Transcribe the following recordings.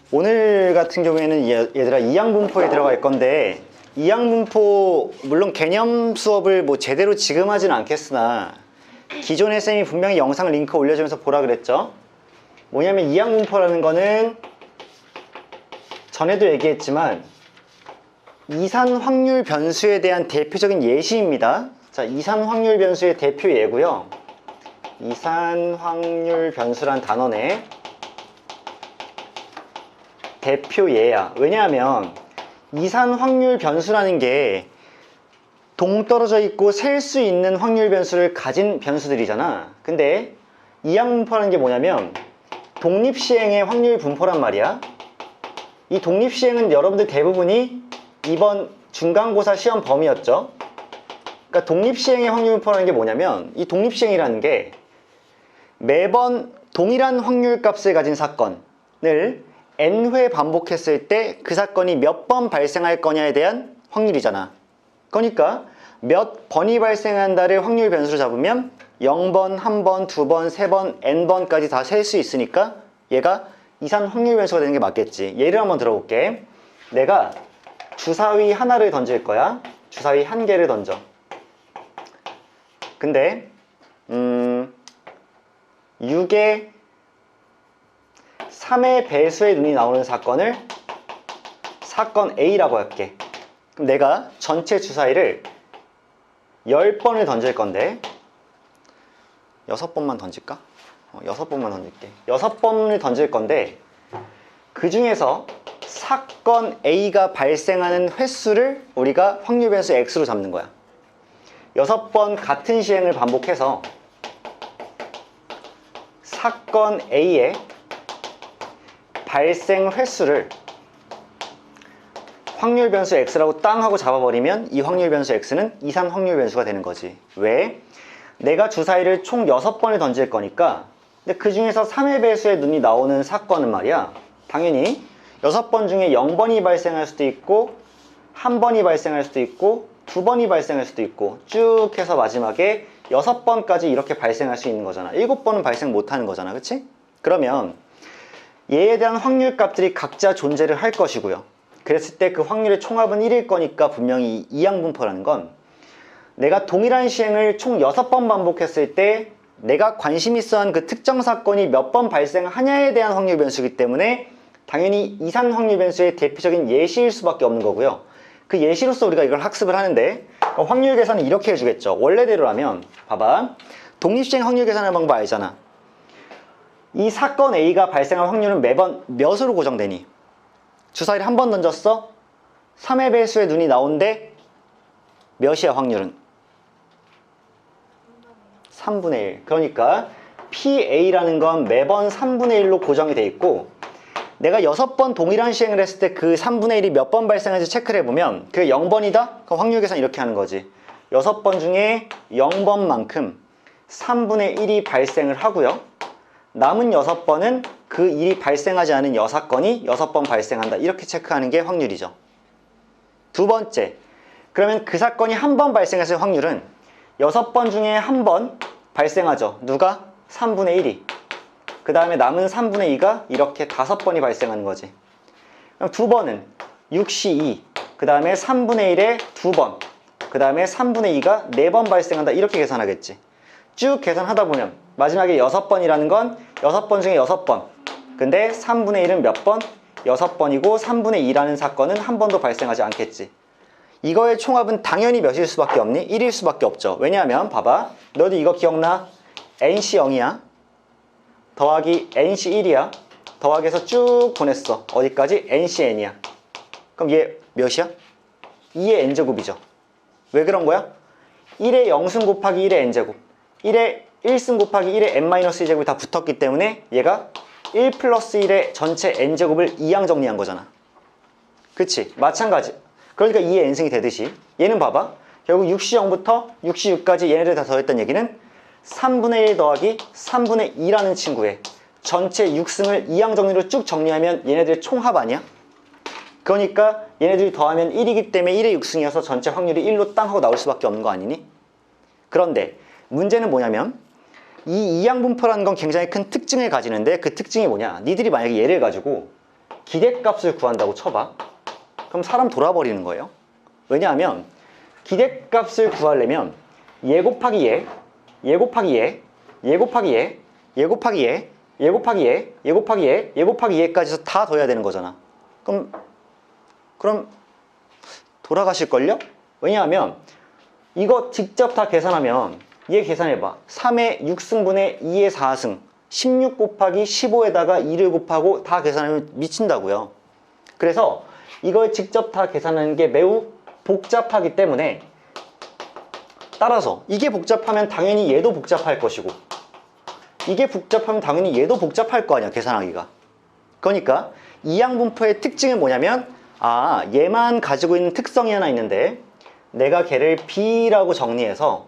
오늘 같은 경우에는 얘들아 이항분포에 들어갈 건데, 이항분포 물론 개념 수업을 뭐 제대로 지금 하진 않겠으나 기존에 쌤이 분명히 영상 링크 올려주면서 보라 그랬죠. 뭐냐면 이항분포라는 거는 전에도 얘기했지만 이산 확률 변수에 대한 대표적인 예시입니다. 자, 이산 확률 변수의 대표 예고요. 이산 확률 변수란 단어네. 대표 예야. 왜냐하면 이산 확률 변수라는 게 동떨어져 있고 셀 수 있는 확률 변수를 가진 변수들이잖아. 근데 이항분포라는 게 뭐냐면 독립시행의 확률 분포란 말이야. 이 독립시행은 여러분들 대부분이 이번 중간고사 시험 범위였죠. 그러니까 독립시행의 확률 분포라는 게 뭐냐면, 이 독립시행이라는 게 매번 동일한 확률 값을 가진 사건을 n회 반복했을 때 그 사건이 몇 번 발생할 거냐에 대한 확률이잖아. 그러니까 몇 번이 발생한다를 확률 변수로 잡으면 0번, 1번, 2번, 3번, n번까지 다 셀 수 있으니까 얘가 이산 확률 변수가 되는 게 맞겠지. 예를 한번 들어볼게. 내가 주사위 하나를 던질 거야. 주사위 한 개를 던져. 근데 6의 3의 배수의 눈이 나오는 사건을 사건 A라고 할게. 그럼 내가 전체 주사위를 10번을 던질 건데 6번만 던질까? 6번만 던질게. 6번을 던질 건데 그 중에서 사건 A가 발생하는 횟수를 우리가 확률 변수 X로 잡는 거야. 6번 같은 시행을 반복해서 사건 A의 발생 횟수를 확률 변수 X라고 땅 하고 잡아버리면 이 확률 변수 X는 이산 확률 변수가 되는 거지. 왜? 내가 주사위를 총 6번을 던질 거니까. 근데 그 중에서 3의 배수의 눈이 나오는 사건은 말이야, 당연히 6번 중에 0번이 발생할 수도 있고 1번이 발생할 수도 있고 2번이 발생할 수도 있고 쭉 해서 마지막에 6번까지 이렇게 발생할 수 있는 거잖아. 7번은 발생 못하는 거잖아. 그치? 그러면 얘에 대한 확률 값들이 각자 존재를 할 것이고요. 그랬을 때 그 확률의 총합은 1일 거니까 분명히 이항분포라는 건 내가 동일한 시행을 총 6번 반복했을 때 내가 관심 있어 한 그 특정 사건이 몇 번 발생하냐에 대한 확률 변수이기 때문에 당연히 이산 확률 변수의 대표적인 예시일 수밖에 없는 거고요. 그 예시로서 우리가 이걸 학습을 하는데 확률 계산은 이렇게 해주겠죠. 원래대로라면 봐봐, 독립시행 확률 계산하는 방법 알잖아. 이 사건 A가 발생할 확률은 매번 몇으로 고정되니? 주사위를 한 번 던졌어? 3의 배수의 눈이 나오는데 몇이야 확률은? 3분의 1. 그러니까 PA라는 건 매번 3분의 1로 고정이 돼 있고, 내가 6번 동일한 시행을 했을 때 그 3분의 1이 몇 번 발생하는지 체크를 해보면 그게 0번이다? 그럼 확률 계산 이렇게 하는 거지. 6번 중에 0번만큼 3분의 1이 발생을 하고요. 남은 6번은 그 일이 발생하지 않은 여사건이 6번 발생한다. 이렇게 체크하는 게 확률이죠. 두 번째, 그러면 그 사건이 한 번 발생했을 확률은 6번 중에 한 번 발생하죠. 누가? 3분의 1이. 그 다음에 남은 3분의 2가 이렇게 5번이 발생하는 거지. 그럼 두 번은 6시 2. 그 다음에 3분의 1에 2번. 그 다음에 3분의 2가 4번 발생한다. 이렇게 계산하겠지. 쭉 계산하다 보면 마지막에 6번이라는 건 6번 중에 6번. 근데 3분의 1은 몇 번? 6번이고 3분의 2라는 사건은 한 번도 발생하지 않겠지. 이거의 총합은 당연히 몇일 수밖에 없니? 1일 수밖에 없죠. 왜냐하면 봐봐, 너도 이거 기억나? nc 0이야 더하기 nc 1이야 더하기해서 쭉 보냈어. 어디까지? nc n이야. 그럼 얘 몇이야? 2의 n제곱이죠. 왜 그런 거야? 1의 0승 곱하기 1의 n제곱, 1의 1승 곱하기 1의 n-2제곱이 다 붙었기 때문에 얘가 1 플러스 1의 전체 n제곱을 이항 정리한 거잖아. 그치? 마찬가지. 그러니까 2의 n승이 되듯이 얘는 봐봐, 결국 6시 0부터 6시 6까지 얘네들 다 더했던 얘기는 3분의 1 더하기 3분의 2라는 친구의 전체 6승을 이항 정리로 쭉 정리하면 얘네들의 총합 아니야? 그러니까 얘네들이 더하면 1이기 때문에 1의 6승이어서 전체 확률이 1로 땅 하고 나올 수밖에 없는 거 아니니? 그런데 문제는 뭐냐면 이 이항분포라는 건 굉장히 큰 특징을 가지는데 그 특징이 뭐냐? 니들이 만약에 얘를 가지고 기대값을 구한다고 쳐봐. 그럼 사람 돌아버리는 거예요. 왜냐하면 기대값을 구하려면 얘 곱하기 얘, 얘 곱하기 얘, 얘 곱하기 얘, 얘 곱하기 얘, 얘 곱하기 얘, 얘 곱하기 얘, 얘 곱하기 얘까지 해서 다 더해야 되는 거잖아. 그럼 돌아가실걸요? 왜냐하면 이거 직접 다 계산하면 얘 계산해봐. 3의 6승분의 2의 4승 16 곱하기 15에다가 2를 곱하고 다 계산하면 미친다고요. 그래서 이걸 직접 다 계산하는 게 매우 복잡하기 때문에 따라서 이게 복잡하면 당연히 얘도 복잡할 것이고 이게 복잡하면 당연히 얘도 복잡할 거 아니야, 계산하기가. 그러니까 이항분포의 특징은 뭐냐면 얘만 가지고 있는 특성이 하나 있는데 내가 걔를 B라고 정리해서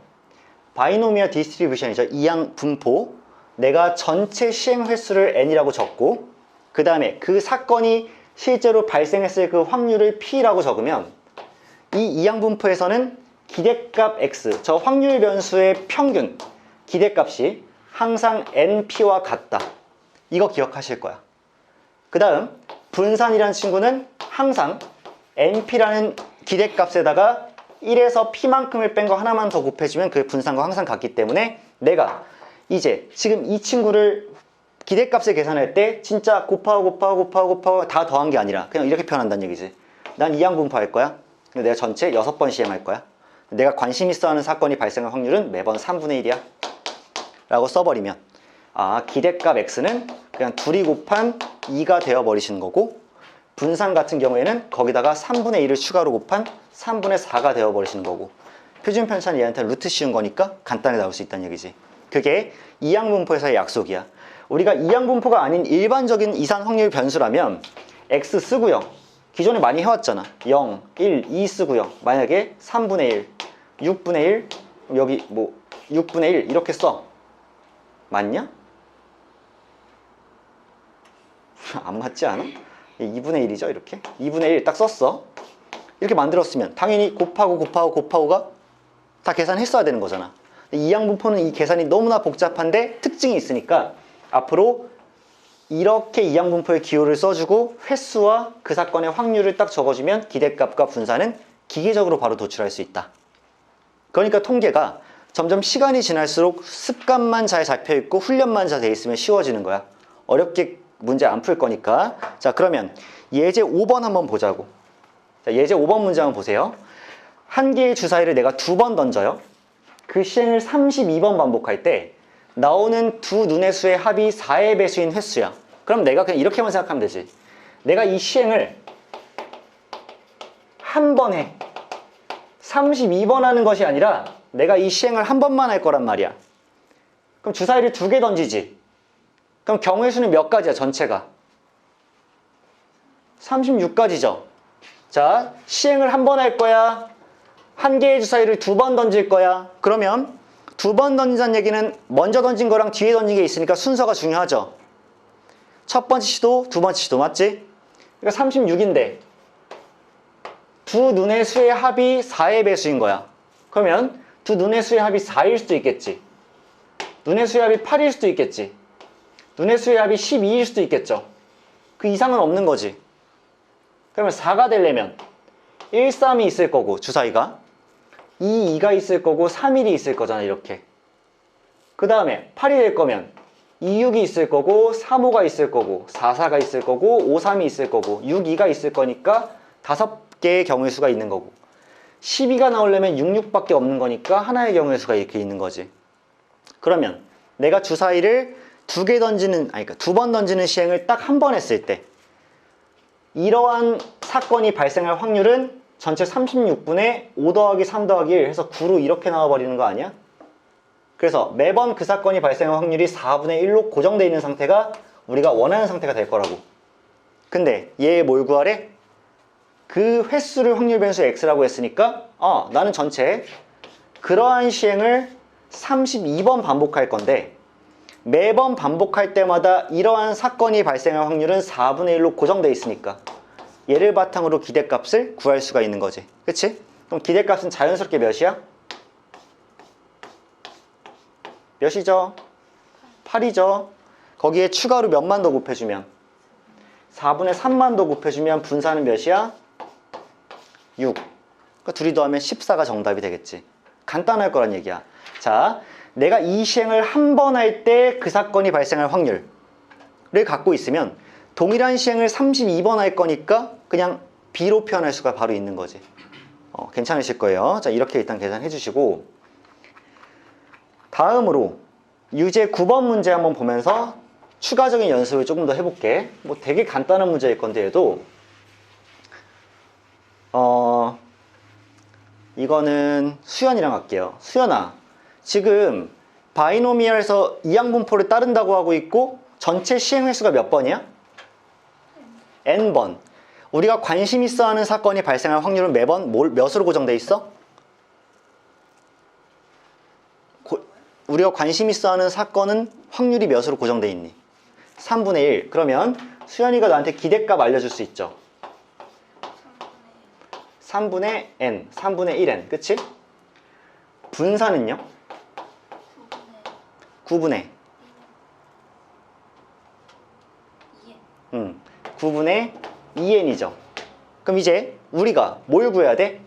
바이노미얼 디스트리뷰션이죠. 이항분포. 내가 전체 시행 횟수를 N이라고 적고 그 다음에 그 사건이 실제로 발생했을 그 확률을 P라고 적으면 이 이항분포에서는 기대값 X, 저 확률 변수의 평균 기대값이 항상 NP와 같다. 이거 기억하실 거야. 그 다음 분산이라는 친구는 항상 NP라는 기대값에다가 1에서 P만큼을 뺀 거 하나만 더 곱해주면 그 분산과 항상 같기 때문에 내가 이제 지금 이 친구를 기대값을 계산할 때 진짜 곱하고 다 더한 게 아니라 그냥 이렇게 표현한다는 얘기지. 난 이항분포 할 거야. 내가 전체 6번 시행할 거야. 내가 관심 있어 하는 사건이 발생할 확률은 매번 3분의 1이야 라고 써버리면 기대값 X는 그냥 둘이 곱한 2가 되어버리시는 거고 분산 같은 경우에는 거기다가 3분의 1을 추가로 곱한 3분의 4가 되어버리시는 거고 표준 편차는 얘한테 루트 씌운 거니까 간단하게 나올 수 있다는 얘기지. 그게 이항분포에서의 약속이야. 우리가 이항분포가 아닌 일반적인 이산 확률 변수라면 X 쓰고요. 기존에 많이 해왔잖아. 0, 1, 2 쓰고요. 만약에 3분의 1, 6분의 1, 여기 6분의 1 이렇게 써. 맞냐? 안 맞지 않아? 2분의 1이죠 이렇게. 2분의 1 딱 썼어. 이렇게 만들었으면 당연히 곱하고가 다 계산했어야 되는 거잖아. 이항분포는 이 계산이 너무나 복잡한데 특징이 있으니까 앞으로 이렇게 이항분포의 기호를 써주고 횟수와 그 사건의 확률을 딱 적어주면 기대값과 분산은 기계적으로 바로 도출할 수 있다. 그러니까 통계가 점점 시간이 지날수록 습관만 잘 잡혀있고 훈련만 잘 돼 있으면 쉬워지는 거야. 어렵게 문제 안 풀 거니까. 자, 그러면 예제 5번 한번 보자고. 자, 예제 5번 문제 한번 보세요. 한 개의 주사위를 내가 2번 던져요. 그 시행을 32번 반복할 때 나오는 두 눈의 수의 합이 4의 배수인 횟수야. 그럼 내가 그냥 이렇게만 생각하면 되지. 내가 이 시행을 한 번 해. 32번 하는 것이 아니라 내가 이 시행을 한 번만 할 거란 말이야. 그럼 주사위를 2개 던지지. 그럼 경우의 수는 몇 가지야, 전체가? 36가지죠. 자, 시행을 한 번 할 거야. 한 개의 주사위를 2번 던질 거야. 그러면 2번 던진다는 얘기는 먼저 던진 거랑 뒤에 던진 게 있으니까 순서가 중요하죠. 첫 번째 시도, 두 번째 시도, 맞지? 그러니까 36인데 두 눈의 수의 합이 4의 배수인 거야. 그러면 두 눈의 수의 합이 4일 수도 있겠지. 눈의 수의 합이 8일 수도 있겠지. 눈의 수의 합이 12일 수도 있겠죠. 그 이상은 없는 거지. 그러면 4가 되려면 1, 3이 있을 거고 주사위가 2, 2가 있을 거고 3, 1이 있을 거잖아, 이렇게. 그 다음에 8이 될 거면 2, 6이 있을 거고 3, 5가 있을 거고 4, 4가 있을 거고 5, 3이 있을 거고 6, 2가 있을 거니까 5개의 경우의 수가 있는 거고 12가 나오려면 6, 6밖에 없는 거니까 하나의 경우의 수가 이렇게 있는 거지. 그러면 내가 주사위를 2개 던지는, 그러니까 2번 던지는 시행을 딱 한 번 했을 때 이러한 사건이 발생할 확률은 전체 36분의 5 더하기 3 더하기 1 해서 9로 이렇게 나와버리는 거 아니야? 그래서 매번 그 사건이 발생할 확률이 4분의 1로 고정되어 있는 상태가 우리가 원하는 상태가 될 거라고. 근데 얘 뭘 구하래? 그 횟수를 확률 변수 x라고 했으니까 나는 전체 그러한 시행을 32번 반복할 건데 매번 반복할 때마다 이러한 사건이 발생할 확률은 4분의 1로 고정되어 있으니까 얘를 바탕으로 기대값을 구할 수가 있는 거지. 그치? 그럼 기대값은 자연스럽게 몇이야? 몇이죠? 8이죠. 거기에 추가로 몇만 더 곱해주면 4분의 3만 더 곱해주면 분사는 몇이야? 6. 그러니까 둘이 더하면 14가 정답이 되겠지. 간단할 거란 얘기야. 자, 내가 이 시행을 한 번 할 때 그 사건이 발생할 확률을 갖고 있으면 동일한 시행을 32번 할 거니까 그냥 B로 표현할 수가 바로 있는 거지. 괜찮으실 거예요. 자, 이렇게 일단 계산해 주시고, 다음으로 유제 9번 문제 한번 보면서 추가적인 연습을 조금 더 해볼게. 뭐 되게 간단한 문제일 건데 얘도 이거는 수연이랑 할게요. 수연아, 지금 바이노미얼에서 이항분포를 따른다고 하고 있고 전체 시행 횟수가 몇 번이야? n번. 우리가 관심 있어 하는 사건이 발생할 확률은 매번 몇으로 고정돼 있어? 우리가 관심 있어 하는 사건은 확률이 몇으로 고정돼 있니? 3분의 1. 그러면 수연이가 나한테 기대값 알려줄 수 있죠? 3분의 n, 3분의 1n, 그치? 분사는요? 9분의 9분의 2n이죠. 그럼 이제 우리가 뭘 구해야 돼?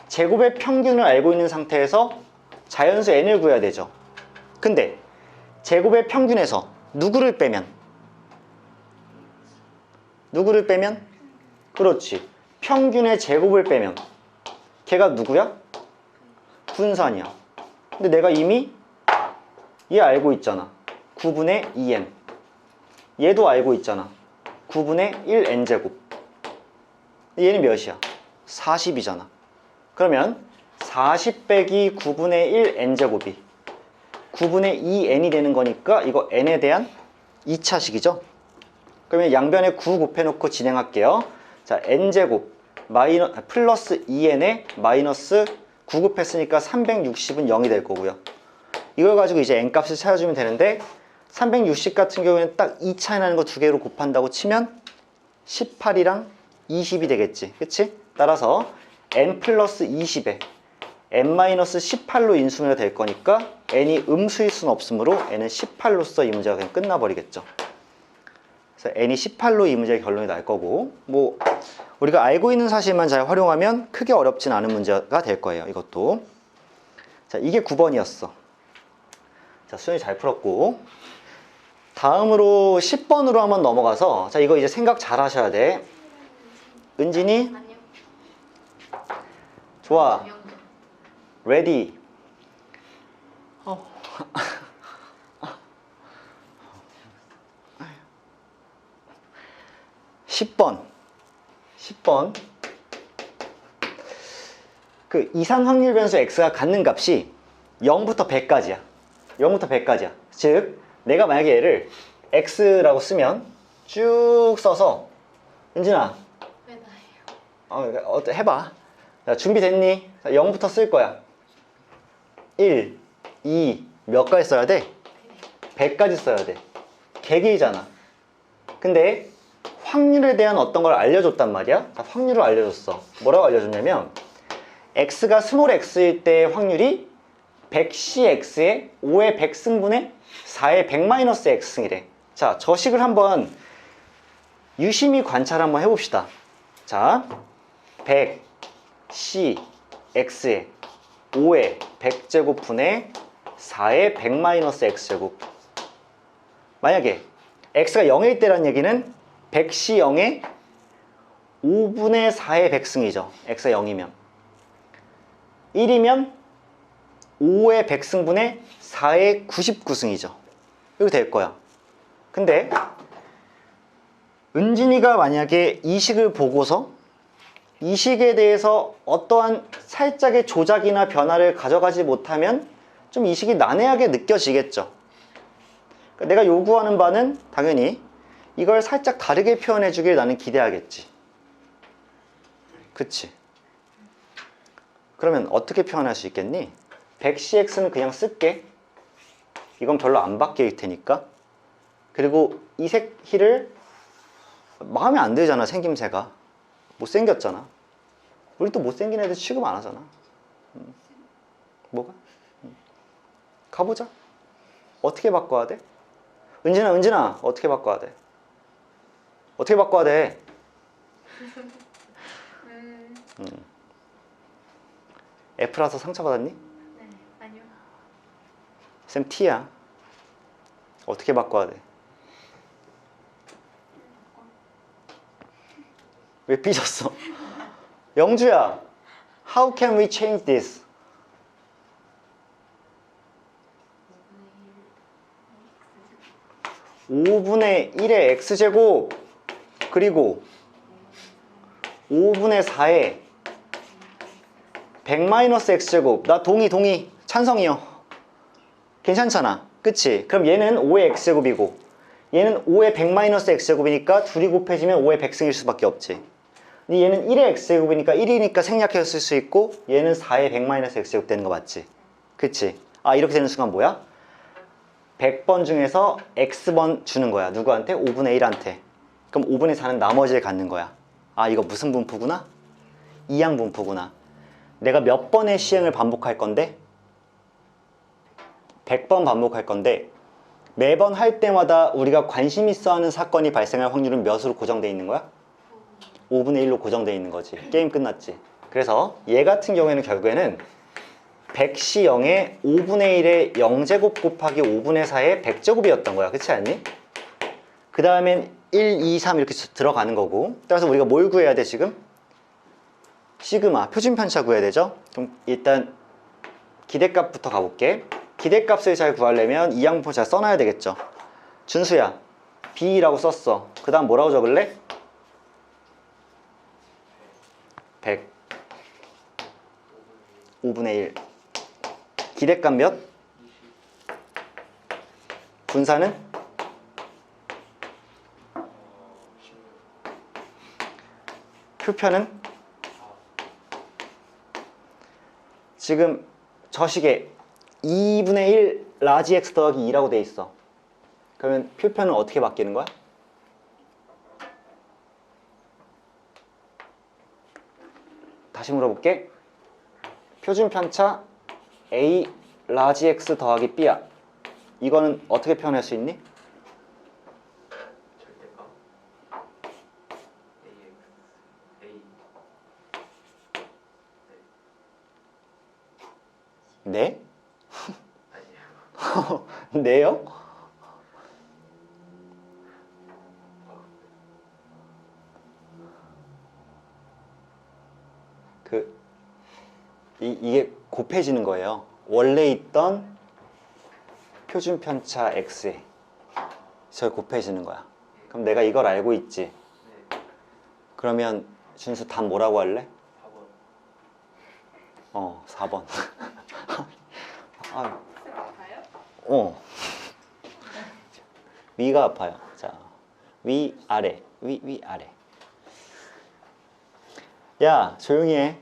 제곱의 평균을 알고 있는 상태에서 자연수 n을 구해야 되죠. 근데 제곱의 평균에서 누구를 빼면? 그렇지. 평균의 제곱을 빼면 걔가 누구야? 분산이야. 근데 내가 이미 얘 알고 있잖아. 9분의 2n. 얘도 알고 있잖아. 9분의 1n제곱. 얘는 몇이야? 40이잖아. 그러면 40 빼기 9분의 1n제곱이 9분의 2n이 되는 거니까 이거 n에 대한 2차식이죠. 그러면 양변에 9 곱해놓고 진행할게요. 자, n제곱 플러스 2n에 마이너스 9 곱했으니까 360은 0이 될 거고요. 이걸 가지고 이제 n값을 찾아주면 되는데 360 같은 경우에는 딱 2 차이 나는 거 두 개로 곱한다고 치면 18이랑 20이 되겠지. 그치? 따라서 n 플러스 20에 n 마이너스 18로 인수가 될 거니까 n이 음수일 수는 없으므로 n은 18로서 이 문제가 그냥 끝나버리겠죠. 그래서 n이 18로 이 문제의 결론이 날 거고, 뭐 우리가 알고 있는 사실만 잘 활용하면 크게 어렵진 않은 문제가 될 거예요. 이것도. 자, 이게 9번이었어. 자, 수연이 잘 풀었고, 다음으로 10번으로 한번 넘어가서, 자, 이거 이제 생각 잘 하셔야 돼. 은진이? 좋아. 레디. 10번. 그 이산 확률 변수 x가 갖는 값이 0부터 100까지야. 0부터 100까지야. 즉, 내가 만약에 얘를 x라고 쓰면 쭉 써서, 은진아. 왜 나예요? 해봐. 자, 준비됐니? 자, 0부터 쓸 거야. 1, 2, 몇까지 써야 돼? 100까지 써야 돼. 개개이잖아. 근데 확률에 대한 어떤 걸 알려줬단 말이야. 자, 확률을 알려줬어. 뭐라고 알려줬냐면 x가 스몰 x일 때 확률이 100cx에 5의 100승분의 4의 100-x승이래. 자, 저 식을 한번 유심히 관찰 한번 해봅시다. 자, 100cx에 5의 100제곱분의 4의 100-x제곱. 만약에 x가 0일 때란 얘기는 100c 0에 5분의 4의 100승이죠. x가 0이면. 1이면 5의 100승분의 4의 99승이죠. 이렇게 될 거야. 근데 은진이가 만약에 이 식을 보고서 이 식에 대해서 어떠한 살짝의 조작이나 변화를 가져가지 못하면 좀 이 식이 난해하게 느껴지겠죠. 그러니까 내가 요구하는 바는 당연히 이걸 살짝 다르게 표현해 주길 나는 기대하겠지. 그치? 그러면 어떻게 표현할 수 있겠니? 100cx는 그냥 쓸게. 이건 별로 안 바뀔 테니까. 그리고 이 색희를 마음에 안 들잖아, 생김새가. 못생겼잖아. 우리 또 못생긴 애들 취급 안 하잖아. 뭐가? 가보자. 어떻게 바꿔야 돼? 은진아, 어떻게 바꿔야 돼? 어떻게 바꿔야 돼? F라서 상처받았니? 네, 아니요. 쌤 T야. 어떻게 바꿔야 돼? 왜 삐졌어? 영주야, how can we change this? 5분의 1의 x제곱 그리고 5분의 4의 100-x제곱. 나 동의 찬성이요. 괜찮잖아, 그치? 그럼 얘는 5의 x제곱이고 얘는 5의 100-x제곱이니까 둘이 곱해지면 5의 100승일 수밖에 없지. 근데 얘는 1의 x제곱이니까 1이니까 생략해서 쓸 수 있고 얘는 4의 100-x제곱 되는 거 맞지? 그치? 아, 이렇게 되는 순간 뭐야? 100번 중에서 x번 주는 거야. 누구한테? 5분의 1한테. 그럼 5분의 4는 나머지를 갖는 거야. 아, 이거 무슨 분포구나? 이항 분포구나. 내가 몇 번의 시행을 반복할 건데? 100번 반복할 건데 매번 할 때마다 우리가 관심 있어 하는 사건이 발생할 확률은 몇으로 고정되어 있는 거야? 5분의 1로 고정되어 있는 거지. 게임 끝났지. 그래서 얘 같은 경우에는 결국에는 100시 0에 5분의 1의 0제곱 곱하기 5분의 4의 100제곱이었던 거야. 그렇지 않니? 그 다음엔 1, 2, 3 이렇게 들어가는 거고. 따라서 우리가 뭘 구해야 돼 지금? 시그마, 표준편차 구해야 되죠? 그럼 일단 기대값부터 가볼게. 기대값을 잘 구하려면 이항분포 잘 써놔야 되겠죠. 준수야, B라고 썼어. 그 다음 뭐라고 적을래? 100 5분의 1 기대값 몇? 분사는? 표편은? 지금 저 식에 2분의 1 라지 x 더하기 2라고 돼 있어. 그러면 표편은 어떻게 바뀌는 거야? 다시 물어볼게. 표준 편차 a 라지 x 더하기 b야. 이거는 어떻게 표현할 수 있니? 절대값 AX A 네? 아니에요. 네요? 이게 곱해지는 거예요. 원래 있던 표준 편차 x에 저 곱해지는 거야. 그럼 내가 이걸 알고 있지. 네. 그러면 준수 답 뭐라고 할래? 4번. 4번. 아, 아파요? 위가 아파요. 자, 위, 아래. 위, 아래. 야, 조용히 해.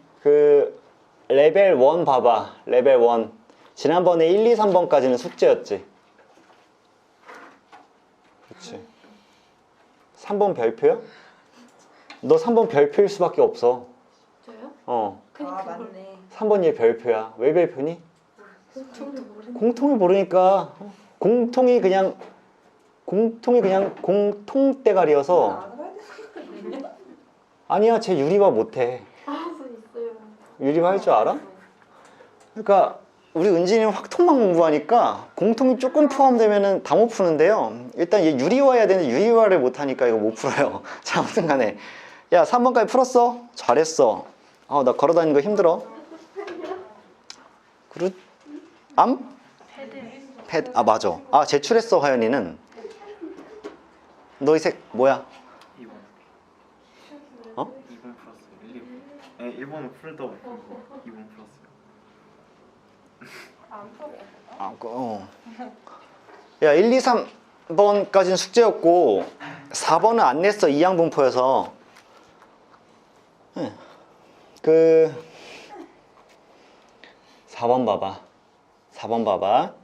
레벨 1 봐봐. 레벨 1. 지난번에 1, 2, 3번까지는 숙제였지. 그렇지. 3번 별표야? 너 3번 별표일 수밖에 없어. 저요? 그니까. 맞네. 3번 얘 별표야. 왜 별표니? 저도 모르는. 공통을 모르니까. 공통이 그냥 공통대가리여서. 아니야, 쟤 유리화 못해. 알아서 있어요. 유리화 할 줄 알아? 그러니까 우리 은진이는 확통만 공부하니까 공통이 조금 포함되면은 다 못 푸는데요. 일단 얘 유리화 해야 되는데 유리화를 못하니까 이거 못 풀어요. 자, 아무튼 간에 야, 3번까지 풀었어? 잘했어. 나 걸어다니는 거 힘들어. 암? 패드. 아, 맞아. 아, 제출했어, 하연이는. 너 이 색 뭐야? 2번. 어? 2번 풀었어요. 1번. 네, 1번은 풀다고 2번 풀었어요. 야, 1, 2, 3번까지는 숙제였고 4번은 안 냈어. 이항분포여서. 4번 봐봐. 4번 봐봐.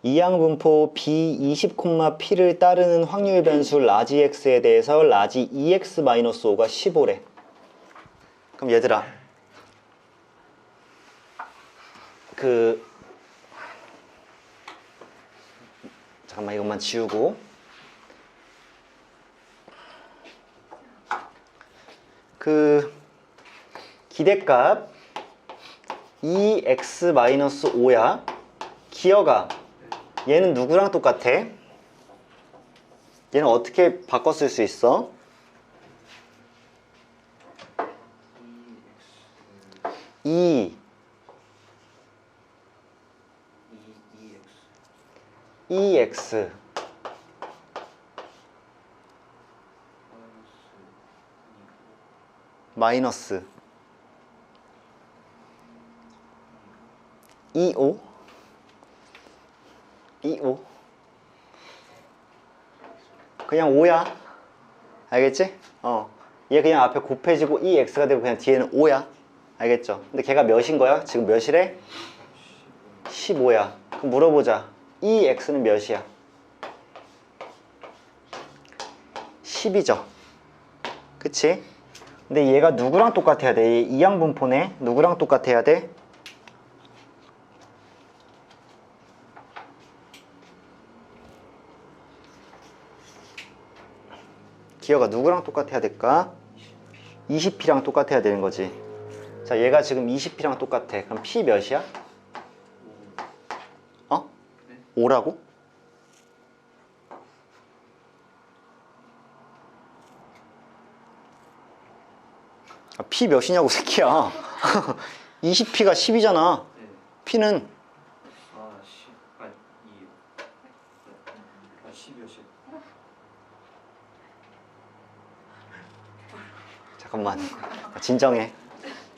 이항분포 B20, P를 따르는 확률 변수 라지 X에 대해서 라지 EX-5가 15래. 그럼 얘들아, 잠깐만 이것만 지우고 그 기대값 2x-5야. 기어가 얘는 누구랑 똑같아? 얘는 어떻게 바꿔 쓸 수 있어? 2 2x 마이너스 25 25 그냥 5야. 알겠지? 얘 그냥 앞에 곱해지고 2x가 되고 그냥 뒤에는 5야. 알겠죠? 근데 걔가 몇인 거야? 지금 몇이래? 15야. 그럼 물어보자. 2x는 몇이야? 10이죠. 그치? 근데 얘가 누구랑 똑같아야 돼? 얘 이항분포네. 누구랑 똑같아야 돼? 기어가 누구랑 똑같아야 될까? 20p랑 똑같아야 되는 거지. 자, 얘가 지금 20p랑 똑같아. 그럼 p 몇이야? 5라고? p 몇이냐고 새끼야. 20p가 10이잖아. p는 10이요. 잠깐만. 진정해.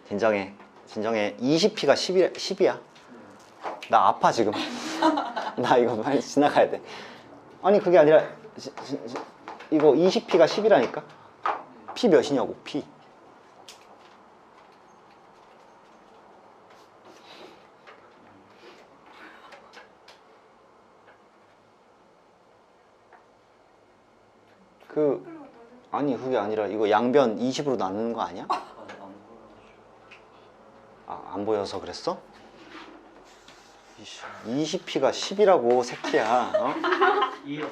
20p가 10이야. 나 아파 지금. 나 이거 빨리 지나가야 돼. 아니 그게 아니라 이거 20p가 10이라니까. p 몇이냐고. p. 아니 그게 아니라 이거 양변 20으로 나누는 거 아니야? 안 보여서 그랬어? 20p가 10이라고 새끼야. 2요?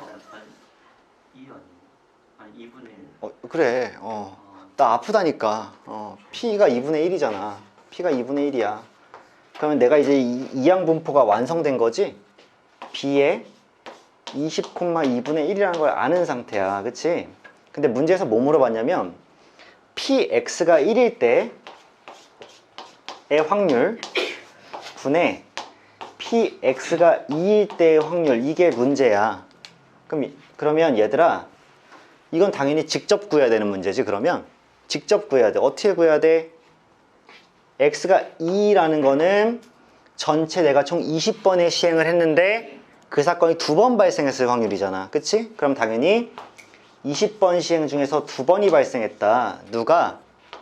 아니 2분의 1. 그래. 나 아프다니까. p가 2분의 1이잖아. p가 2분의 1이야. 그러면 내가 이제 이항분포가 완성된 거지? b에 20,2분의 1이라는 걸 아는 상태야. 그치? 근데 문제에서 뭐 물어봤냐면 px가 1일 때의 확률 분의 px가 2일 때의 확률, 이게 문제야. 그러면 얘들아, 이건 당연히 직접 구해야 되는 문제지. 그러면 직접 구해야 돼. 어떻게 구해야 돼? x가 2라는 거는 전체 내가 총 20번의 시행을 했는데 그 사건이 2번 발생했을 확률이잖아. 그치? 그럼 당연히 20번 시행 중에서 2번이 발생했다. 누가?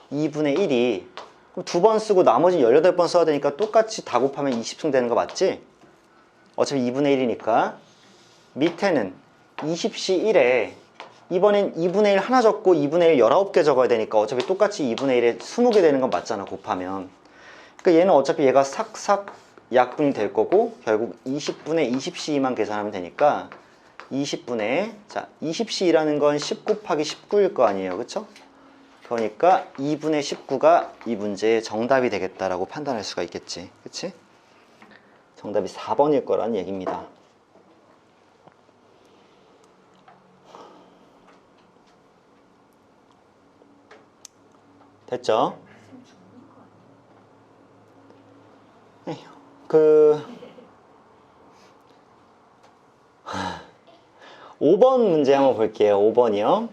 2분의 1이. 그럼 2번 쓰고 나머지 18번 써야 되니까 똑같이 다 곱하면 20승 되는 거 맞지? 어차피 2분의 1이니까. 밑에는 20시 1에 이번엔 2분의 1 하나 적고 2분의 1 19개 적어야 되니까 어차피 똑같이 2분의 1에 20개 되는 건 맞잖아, 곱하면. 그러니까 얘는 어차피 얘가 삭삭 약분이 될 거고 결국 20분의 20c만 계산하면 되니까 20분의 20c라는 건 10 곱하기 19일 거 아니에요. 그쵸? 그러니까 2분의 19가 이 문제의 정답이 되겠다라고 판단할 수가 있겠지. 그치? 정답이 4번일 거라는 얘기입니다. 됐죠? 5번 문제 한번 볼게요. 5번이요.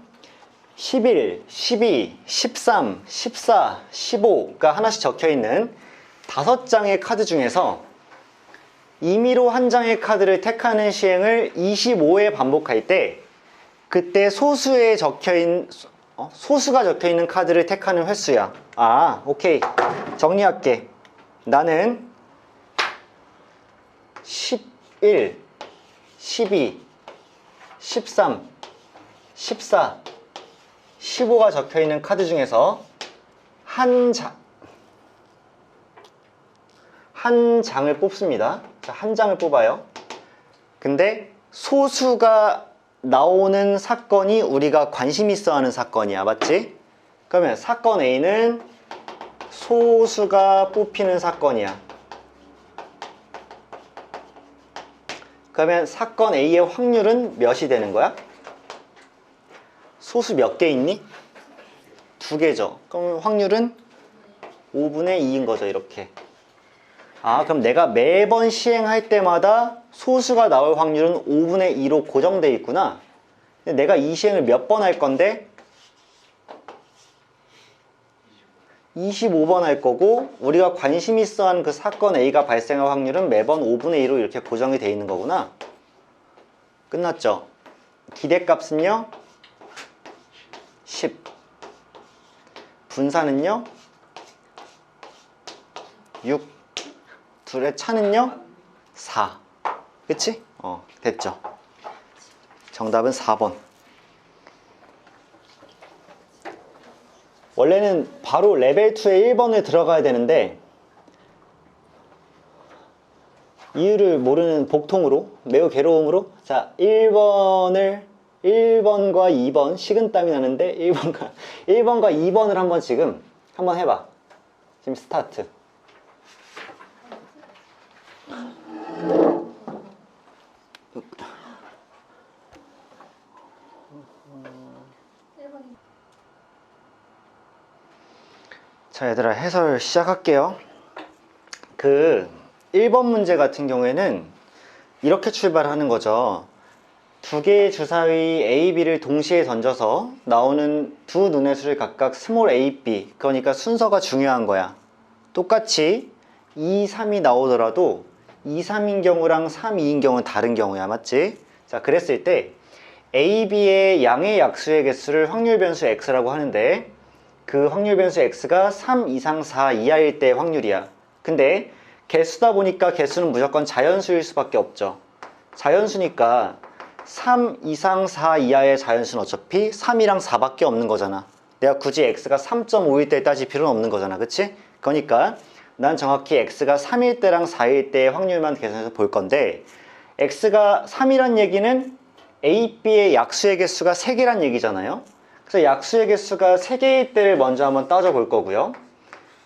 11, 12, 13, 14, 15가 하나씩 적혀있는 5장의 카드 중에서 임의로 한 장의 카드를 택하는 시행을 25회 반복할 때 그때 소수가 적혀있는 카드를 택하는 횟수야. 오케이. 정리할게. 나는 11, 12, 13, 14, 15가 적혀있는 카드 중에서 한 장을 뽑습니다. 한 장을 뽑아요. 근데 소수가 나오는 사건이 우리가 관심 있어 하는 사건이야. 맞지? 그러면 사건 A는 소수가 뽑히는 사건이야. 그러면 사건 A의 확률은 몇이 되는 거야? 소수 몇 개 있니? 2개죠. 그럼 확률은 5분의 2인 거죠, 이렇게. 아, 그럼 내가 매번 시행할 때마다 소수가 나올 확률은 5분의 2로 고정되어 있구나. 근데 내가 이 시행을 몇 번 할 건데? 25번 할 거고, 우리가 관심 있어 하는 그 사건 A가 발생할 확률은 매번 5분의 2로 이렇게 고정이 되어 있는 거구나. 끝났죠? 기대값은요? 10. 분사는요? 6. 둘의 차는요? 4. 그치? 됐죠. 정답은 4번. 원래는 바로 레벨 2의 1번을 들어가야 되는데 이유를 모르는 복통으로, 매우 괴로움으로, 자, 1번과 2번 식은땀이 나는데 1번과 2번을 한번 해봐. 지금 스타트. 자, 얘들아, 해설 시작할게요. 그 1번 문제 같은 경우에는 이렇게 출발하는 거죠. 두 개의 주사위 A, B를 동시에 던져서 나오는 두 눈의 수를 각각 스몰 a, b, 그러니까 순서가 중요한 거야. 똑같이 2, 3이 나오더라도 2, 3인 경우랑 3, 2인 경우는 다른 경우야. 맞지? 자, 그랬을 때 A, B의 양의 약수의 개수를 확률 변수 X라고 하는데 그 확률 변수 X가 3 이상 4 이하일 때의 확률이야. 근데 개수다 보니까 개수는 무조건 자연수일 수밖에 없죠. 자연수니까 3 이상 4 이하의 자연수는 어차피 3이랑 4밖에 없는 거잖아. 내가 굳이 X가 3.5일 때 따질 필요는 없는 거잖아. 그치? 그러니까 난 정확히 X가 3일 때랑 4일 때의 확률만 계산해서 볼 건데 X가 3이란 얘기는 A, B의 약수의 개수가 3개란 얘기잖아요. 그래서 약수의 개수가 3개일 때를 먼저 한번 따져볼 거고요.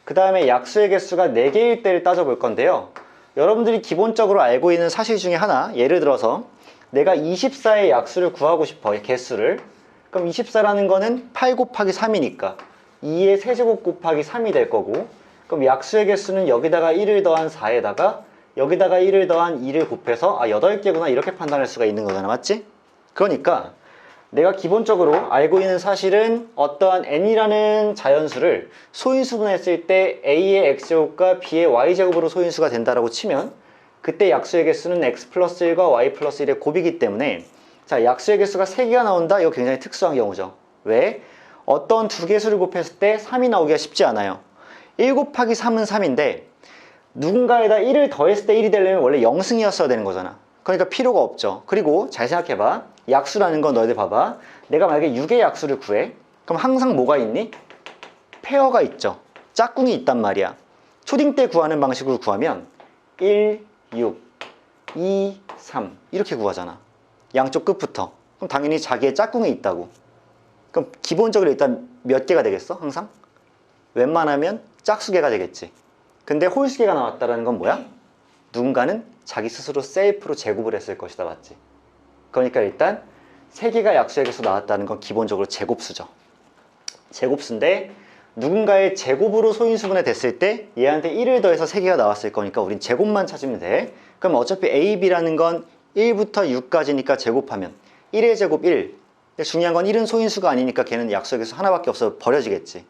그 다음에 약수의 개수가 4개일 때를 따져볼 건데요. 여러분들이 기본적으로 알고 있는 사실 중에 하나, 예를 들어서 내가 24의 약수를 구하고 싶어, 개수를. 그럼 24라는 거는 8 곱하기 3이니까 2의 세제곱 곱하기 3이 될 거고, 그럼 약수의 개수는 여기다가 1을 더한 4에다가 여기다가 1을 더한 2를 곱해서 8개구나 이렇게 판단할 수가 있는 거잖아. 맞지? 그러니까 내가 기본적으로 알고 있는 사실은 어떠한 n이라는 자연수를 소인수분했을 때 a의 x제곱과 b의 y제곱으로 소인수가 된다라고 치면 그때 약수의 개수는 x 플러스 1과 y 플러스 1의 곱이기 때문에, 자, 약수의 개수가 3개가 나온다? 이거 굉장히 특수한 경우죠. 왜? 어떤 두 개수를 곱했을 때 3이 나오기가 쉽지 않아요. 1 곱하기 3은 3인데 누군가에다 1을 더했을 때 1이 되려면 원래 0승이었어야 되는 거잖아. 그러니까 필요가 없죠. 그리고 잘 생각해봐. 약수라는 건 너희들 봐봐. 내가 만약에 6의 약수를 구해. 그럼 항상 뭐가 있니? 페어가 있죠. 짝꿍이 있단 말이야. 초딩 때 구하는 방식으로 구하면 1, 6, 2, 3 이렇게 구하잖아. 양쪽 끝부터. 그럼 당연히 자기의 짝꿍이 있다고. 그럼 기본적으로 일단 몇 개가 되겠어? 항상? 웬만하면 짝수개가 되겠지. 근데 홀수개가 나왔다는 건 뭐야? 누군가는 자기 스스로 셀프로 제곱을 했을 것이다. 맞지? 그러니까 일단 3개가 약수의 개수 나왔다는 건 기본적으로 제곱수죠. 제곱수인데 누군가의 제곱으로 소인수분해 됐을 때 얘한테 1을 더해서 3개가 나왔을 거니까 우린 제곱만 찾으면 돼. 그럼 어차피 A, B라는 건 1부터 6까지니까 제곱하면 1의 제곱 1. 중요한 건 1은 소인수가 아니니까 걔는 약수의 개수 하나밖에 없어서 버려지겠지.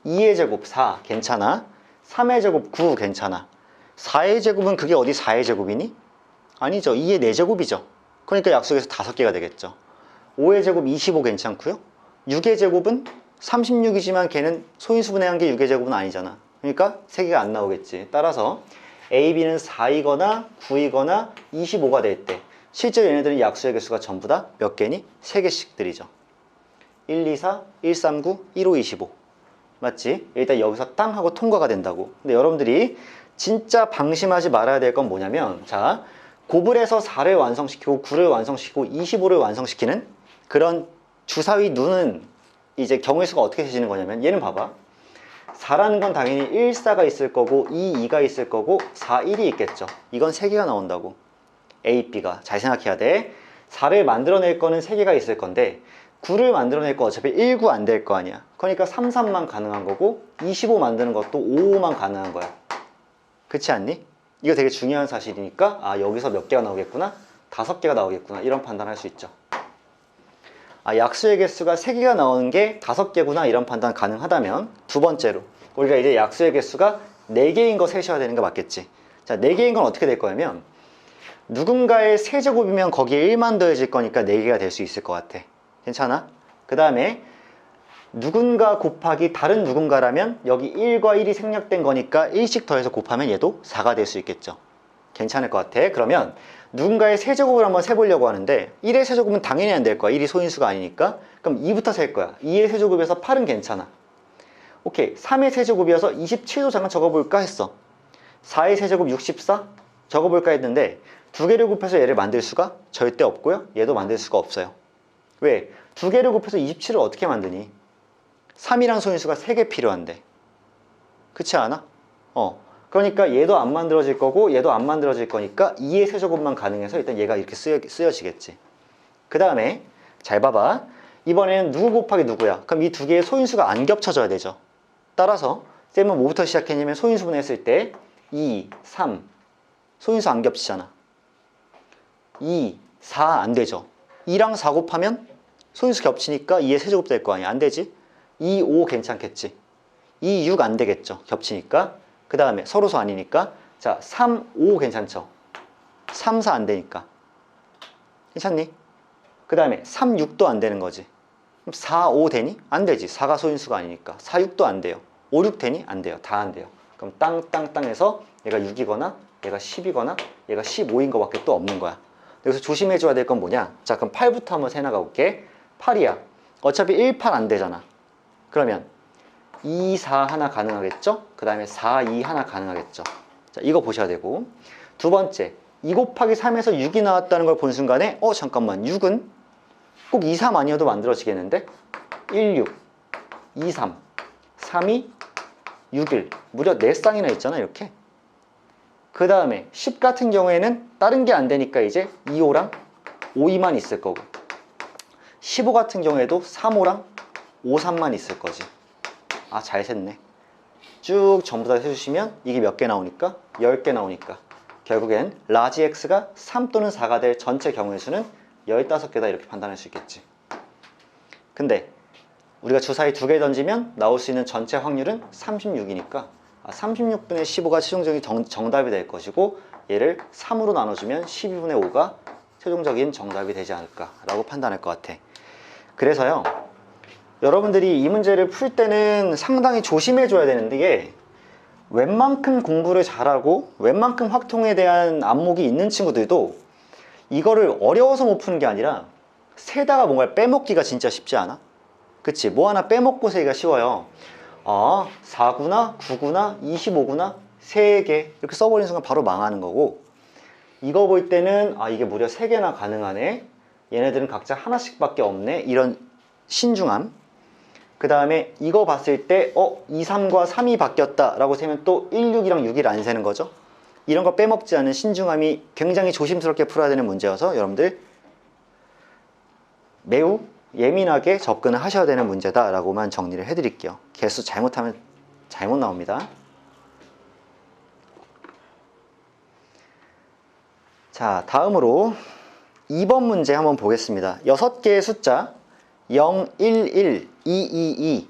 2의 제곱 4 괜찮아. 3의 제곱 9 괜찮아. 4의 제곱은 그게 어디 4의 제곱이니? 아니죠. 2의 4제곱이죠. 그러니까 약수의 개수 5개가 되겠죠. 5의 제곱 25 괜찮고요. 6의 제곱은 36이지만 걔는 소인수분해한 게 6의 제곱은 아니잖아. 그러니까 3개가 안 나오겠지. 따라서 A, B는 4이거나 9이거나 25가 될 때 실제로 얘네들은 약수의 개수가 전부 다 몇 개니? 3개씩들이죠. 1, 2, 4, 1, 3, 9, 1, 5, 25 맞지? 일단 여기서 땅 하고 통과가 된다고. 근데 여러분들이 진짜 방심하지 말아야 될 건 뭐냐면, 자, 곱을해서 4를 완성시키고 9를 완성시키고 25를 완성시키는 그런 주사위 눈은 이제 경우의 수가 어떻게 세지는 거냐면 얘는 봐봐. 4라는 건 당연히 1, 4가 있을 거고 2, 2가 있을 거고 4, 1이 있겠죠. 이건 3개가 나온다고. A, B가. 잘 생각해야 돼. 4를 만들어낼 거는 3개가 있을 건데 9를 만들어낼 거 어차피 1, 9 안 될 거 아니야. 그러니까 3, 3만 가능한 거고 25 만드는 것도 5, 5만 가능한 거야. 그렇지 않니? 이거 되게 중요한 사실이니까 아 여기서 몇 개가 나오겠구나? 5개가 나오겠구나. 이런 판단할 수 있죠. 아, 약수의 개수가 3개가 나오는 게 5개구나 이런 판단 가능하다면 두 번째로 우리가 이제 약수의 개수가 4개인 거 세셔야 되는 거 맞겠지. 자, 4개인 건 어떻게 될 거냐면 누군가의 세제곱이면 거기에 1만 더해질 거니까 4개가 될 수 있을 것 같아. 괜찮아? 그 다음에 누군가 곱하기 다른 누군가라면 여기 1과 1이 생략된 거니까 1씩 더해서 곱하면 얘도 4가 될 수 있겠죠. 괜찮을 것 같아. 그러면 누군가의 세제곱을 한번 세보려고 하는데 1의 세제곱은 당연히 안 될 거야. 1이 소인수가 아니니까. 그럼 2부터 셀 거야. 2의 세제곱에서 8은 괜찮아. 오케이. 3의 세제곱이어서 27도 잠깐 적어볼까 했어. 4의 세제곱 64? 적어볼까 했는데 두 개를 곱해서 얘를 만들 수가 절대 없고요. 얘도 만들 수가 없어요. 왜? 두 개를 곱해서 27을 어떻게 만드니? 3이란 소인수가 3개 필요한데. 그렇지 않아? 그러니까 얘도 안 만들어질 거고 얘도 안 만들어질 거니까 2의 세제곱만 가능해서 일단 얘가 이렇게 쓰여지겠지. 그 다음에 잘 봐봐. 이번에는 누구 곱하기 누구야? 그럼 이 두 개의 소인수가 안 겹쳐져야 되죠. 따라서 쌤은 뭐부터 시작했냐면 소인수분 했을 때 2, 3 소인수 안 겹치잖아. 2, 4 안 되죠. 2랑 4 곱하면 소인수 겹치니까 2의 세제곱 될 거 아니야. 안 되지? 2, 5 괜찮겠지. 2, 6 안 되겠죠. 겹치니까. 그 다음에 서로수 아니니까. 자, 3, 5 괜찮죠. 3, 4 안 되니까. 괜찮니? 그 다음에 3, 6도 안 되는 거지. 그럼 4, 5 되니? 안 되지. 4가 소인수가 아니니까. 4, 6도 안 돼요. 5, 6 되니? 안 돼요. 다 안 돼요. 그럼 땅 해서 얘가 6이거나 얘가 10이거나 얘가 15인 거밖에 또 없는 거야. 여기서 조심해줘야 될 건 뭐냐? 자, 그럼 8부터 한번 세나가 볼게. 8이야. 어차피 1, 8 안 되잖아. 그러면 2, 4 하나 가능하겠죠? 그 다음에 4, 2 하나 가능하겠죠? 자, 이거 보셔야 되고. 두 번째, 2 곱하기 3에서 6이 나왔다는 걸 본 순간에 잠깐만, 6은 꼭 2, 3 아니어도 만들어지겠는데? 1, 6, 2, 3, 3, 2, 6, 1 무려 4쌍이나 있잖아, 이렇게. 그 다음에 10 같은 경우에는 다른 게 안 되니까 이제 2, 5랑 5, 2만 있을 거고 15 같은 경우에도 3, 5랑 5, 3만 있을 거지. 아, 잘 셌네. 쭉 전부 다 세주시면 이게 몇 개 나오니까? 10개 나오니까 결국엔 라지 x가 3 또는 4가 될 전체 경우의 수는 15개다 이렇게 판단할 수 있겠지. 근데 우리가 주사위 2개 던지면 나올 수 있는 전체 확률은 36이니까 36분의 15가 최종적인 정답이 될 것이고 얘를 3으로 나눠주면 12분의 5가 최종적인 정답이 되지 않을까 라고 판단할 것 같아. 그래서요, 여러분들이 이 문제를 풀 때는 상당히 조심해 줘야 되는데 이게 웬만큼 공부를 잘하고 웬만큼 확통에 대한 안목이 있는 친구들도 이거를 어려워서 못 푸는 게 아니라 세다가 뭔가를 빼먹기가 진짜 쉽지 않아? 그치? 뭐 하나 빼먹고 세기가 쉬워요. 4구나 9구나 25구나 3개 이렇게 써버리는 순간 바로 망하는 거고, 이거 볼 때는 이게 무려 3개나 가능하네, 얘네들은 각자 하나씩 밖에 없네, 이런 신중함. 그 다음에 이거 봤을 때 2, 3과 3이 바뀌었다 라고 세면 또 1, 6이랑 6을 안 세는 거죠. 이런 거 빼먹지 않은 신중함이 굉장히 조심스럽게 풀어야 되는 문제여서 여러분들 매우 예민하게 접근을 하셔야 되는 문제다 라고만 정리를 해드릴게요. 개수 잘못하면 잘못 나옵니다. 자, 다음으로 2번 문제 한번 보겠습니다. 6개의 숫자 0, 1, 1, 2, 2, 2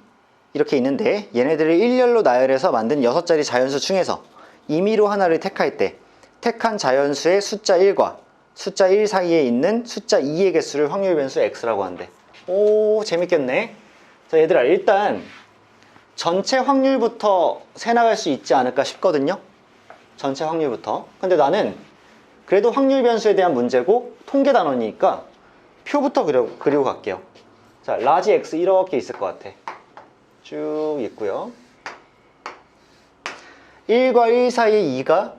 이렇게 있는데 얘네들을 일렬로 나열해서 만든 6자리 자연수 중에서 임의로 하나를 택할 때 택한 자연수의 숫자 1과 숫자 1 사이에 있는 숫자 2의 개수를 확률 변수 x라고 한대. 오, 재밌겠네. 자, 얘들아, 일단 전체 확률부터 세나갈 수 있지 않을까 싶거든요. 전체 확률부터. 근데 나는 그래도 확률 변수에 대한 문제고 통계 단원이니까 표부터 그리고 갈게요. 자, 라지 x 이렇게 있을 것 같아. 쭉 있고요. 1과 1 사이에 2가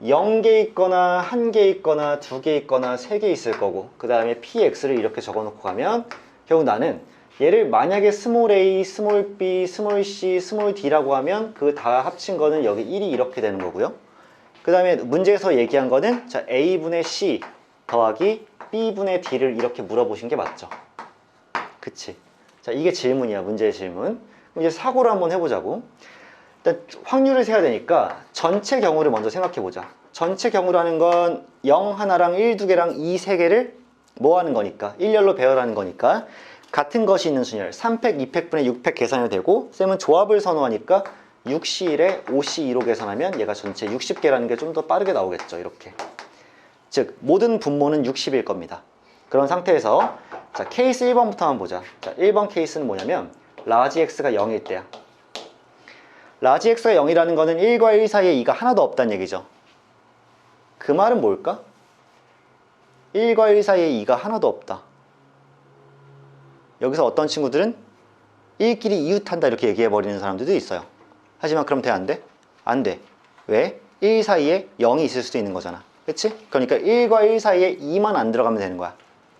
0개 있거나 1개 있거나 2개 있거나 3개 있을 거고, 그 다음에 px를 이렇게 적어 놓고 가면 결국 나는 얘를 만약에 스몰 a, 스몰 b, 스몰 c, 스몰 d라고 하면 그 다 합친 거는 여기 1이 이렇게 되는 거고요. 그 다음에 문제에서 얘기한 거는 자 a분의 c 더하기 b분의 d를 이렇게 물어보신 게 맞죠? 그치? 자 이게 질문이야. 문제의 질문. 그럼 이제 사고를 한번 해보자고. 일단 확률을 세야 되니까 전체 경우를 먼저 생각해보자. 전체 경우라는 건 0 하나랑 1 두 개랑 2 세 개를 뭐 하는 거니까? 일렬로 배열하는 거니까 같은 것이 있는 순열 3팩, 2팩분의 6팩 계산이 되고 쌤은 조합을 선호하니까 6C1에 5C2로 계산하면 얘가 전체 60개라는 게 좀 더 빠르게 나오겠죠. 이렇게. 즉 모든 분모는 60일 겁니다. 그런 상태에서 자 케이스 1번부터 한번 보자. 자 1번 케이스는 뭐냐면 라지 x가 0일 때야. 라지 x가 0이라는 거는 1과 1 사이에 2가 하나도 없다는 얘기죠. 그 말은 뭘까? 1과 1 사이에 2가 하나도 없다. 여기서 어떤 친구들은 1끼리 이웃한다 이렇게 얘기해버리는 사람들도 있어요. 하지만 그럼 돼? 안 돼? 안 돼. 왜? 1 사이에 0이 있을 수도 있는 거잖아. 그치? 그러니까 1과 1 사이에 2만 안 들어가면 되는 거야.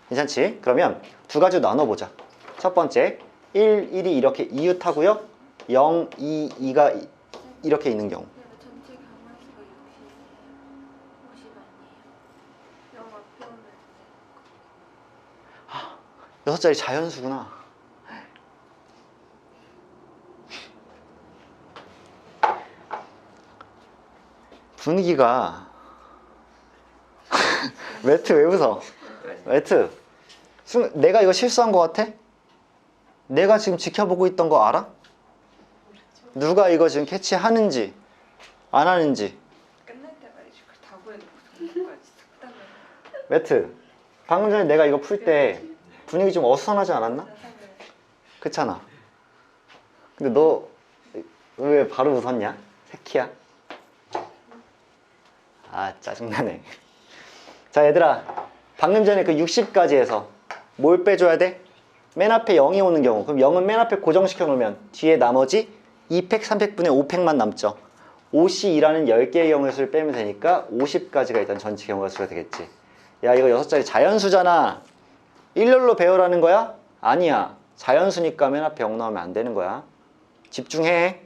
괜찮지? 그러면 두 가지로 나눠보자. 첫 번째 1, 1이 이렇게 이웃하고요. 0, 2, 2가 이렇게 있는 경우. 전체 경화수가 50 아니에요? 0 앞에 오면 여섯 자리 자연수구나. 분위기가 매트 왜 웃어? 매트 내가 이거 실수한 거 같아? 내가 지금 지켜보고 있던 거 알아? 누가 이거 지금 캐치하는지 안 하는지. 끝날 때 말이지. 그걸 다 보여놓고 정도까지 특단을 매트 방금 전에 내가 이거 풀 때 분위기 좀 어수선하지 않았나? 사상을 그렇잖아. 근데 너 왜 바로 웃었냐? 새끼야. 아 짜증나네. 자 얘들아 방금 전에 그 60까지 해서 뭘 빼줘야 돼? 맨 앞에 0이 오는 경우. 그럼 0은 맨 앞에 고정시켜 놓으면 뒤에 나머지 2팩, 3팩분의 5팩만 남죠. 5C2라는 10개의 경우의 수를 빼면 되니까 50까지가 일단 전체 경우의 수가 되겠지. 야 이거 6자리 자연수잖아. 일렬로 배열하는 거야? 아니야. 자연수니까 맨 앞에 0 나오면 안 되는 거야. 집중해.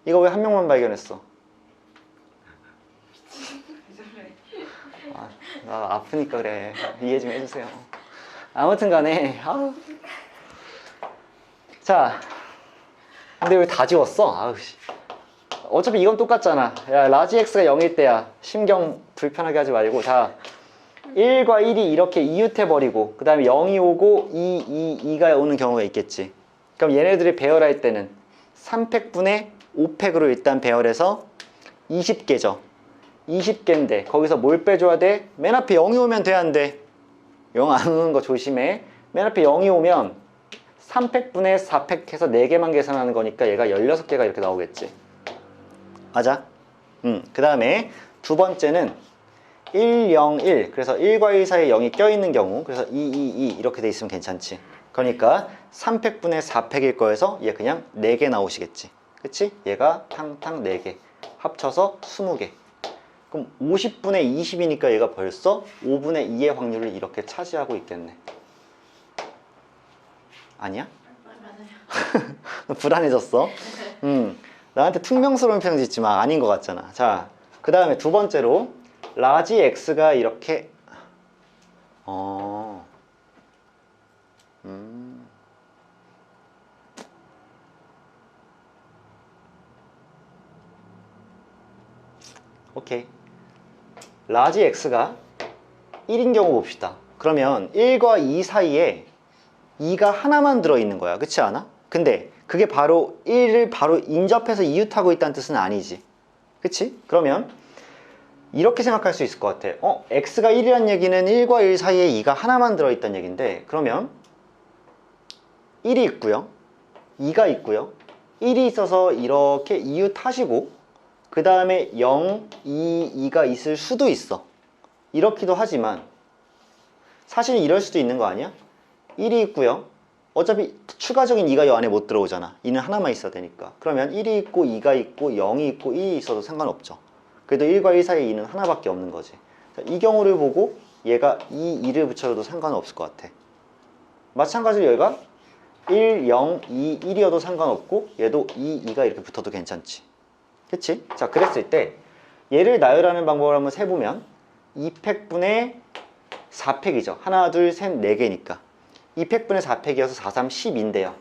이거 왜 한 명만 발견했어? 나 아프니까 그래. 이해 좀 해주세요. 아무튼 간에 아우. 자 근데 왜 다 지웠어? 아우 씨. 어차피 이건 똑같잖아. 야 라지 x가 0일 때야. 심경 불편하게 하지 말고. 자 1과 1이 이렇게 이웃해버리고 그 다음에 0이 오고 2가 오는 경우가 있겠지. 그럼 얘네들이 배열할 때는 3팩분의 5팩으로 일단 배열해서 20개죠. 20개인데 거기서 뭘 빼줘야 돼? 맨 앞에 0이 오면 돼? 안 돼? 0 안 오는 거 조심해. 맨 앞에 0이 오면 3팩분의 4팩 해서 4개만 계산하는 거니까 얘가 16개가 이렇게 나오겠지. 맞아? 그 다음에 두 번째는 1, 0, 1. 그래서 1과 1 사이에 0이 껴있는 경우. 그래서 2, 2, 2 이렇게 돼 있으면 괜찮지. 그러니까 3팩분의 4팩일 거에서 얘 그냥 4개 나오시겠지. 그치? 얘가 탕탕 4개. 합쳐서 20개. 그럼 50분의 20이니까 얘가 벌써 5분의 2의 확률을 이렇게 차지하고 있겠네. 아니야? 불안해졌어? 나한테 퉁명스러운 표정 짓지 마. 아닌 것 같잖아. 자, 그 다음에 두 번째로 라지 x가 이렇게 오케이. 라지 x가 1인 경우 봅시다. 그러면 1과 2 사이에 2가 하나만 들어있는 거야. 그렇지 않아? 근데 그게 바로 1을 바로 인접해서 이웃하고 있다는 뜻은 아니지. 그치? 그러면 이렇게 생각할 수 있을 것 같아. x가 1이라는 얘기는 1과 1 사이에 2가 하나만 들어있다는 얘기인데 그러면 1이 있고요. 2가 있고요. 1이 있어서 이렇게 이웃하시고 그 다음에 0, 2, 2가 있을 수도 있어. 이렇기도 하지만 사실 이럴 수도 있는 거 아니야? 1이 있고요. 어차피 추가적인 2가 이 안에 못 들어오잖아. 2는 하나만 있어야 되니까. 그러면 1이 있고 2가 있고 0이 있고 1이 있어도 상관없죠. 그래도 1과 1 사이에 2는 하나밖에 없는 거지. 이 경우를 보고 얘가 2, 2를 붙여도 상관없을 것 같아. 마찬가지로 얘가 1, 0, 2, 1이어도 상관없고 얘도 2, 2가 이렇게 붙어도 괜찮지. 그치? 자, 그랬을 때 얘를 나열하는 방법을 한번 세보면 2팩분의 4팩이죠. 하나, 둘, 셋, 4개니까 2팩분의 4팩이어서 4, 3, 10인데요.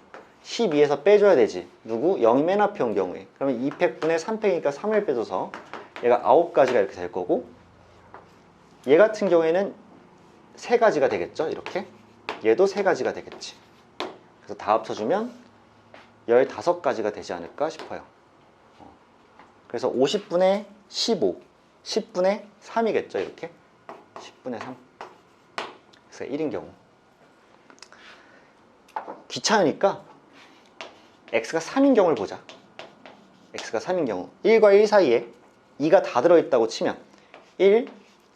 12에서 빼줘야 되지. 누구? 0이 맨 앞에 온 경우에. 그러면 2팩분의 3팩이니까 3을 빼줘서 얘가 9가지가 이렇게 될 거고, 얘 같은 경우에는 3가지가 되겠죠. 이렇게. 얘도 3가지가 되겠지. 그래서 다 합쳐주면 15가지가 되지 않을까 싶어요. 그래서 50분의 15, 10분의 3이겠죠. 이렇게. 10분의 3. 그래서 1인 경우. 귀찮으니까 x가 3인 경우를 보자. x가 3인 경우 1과 1 사이에 2가 다 들어있다고 치면 1,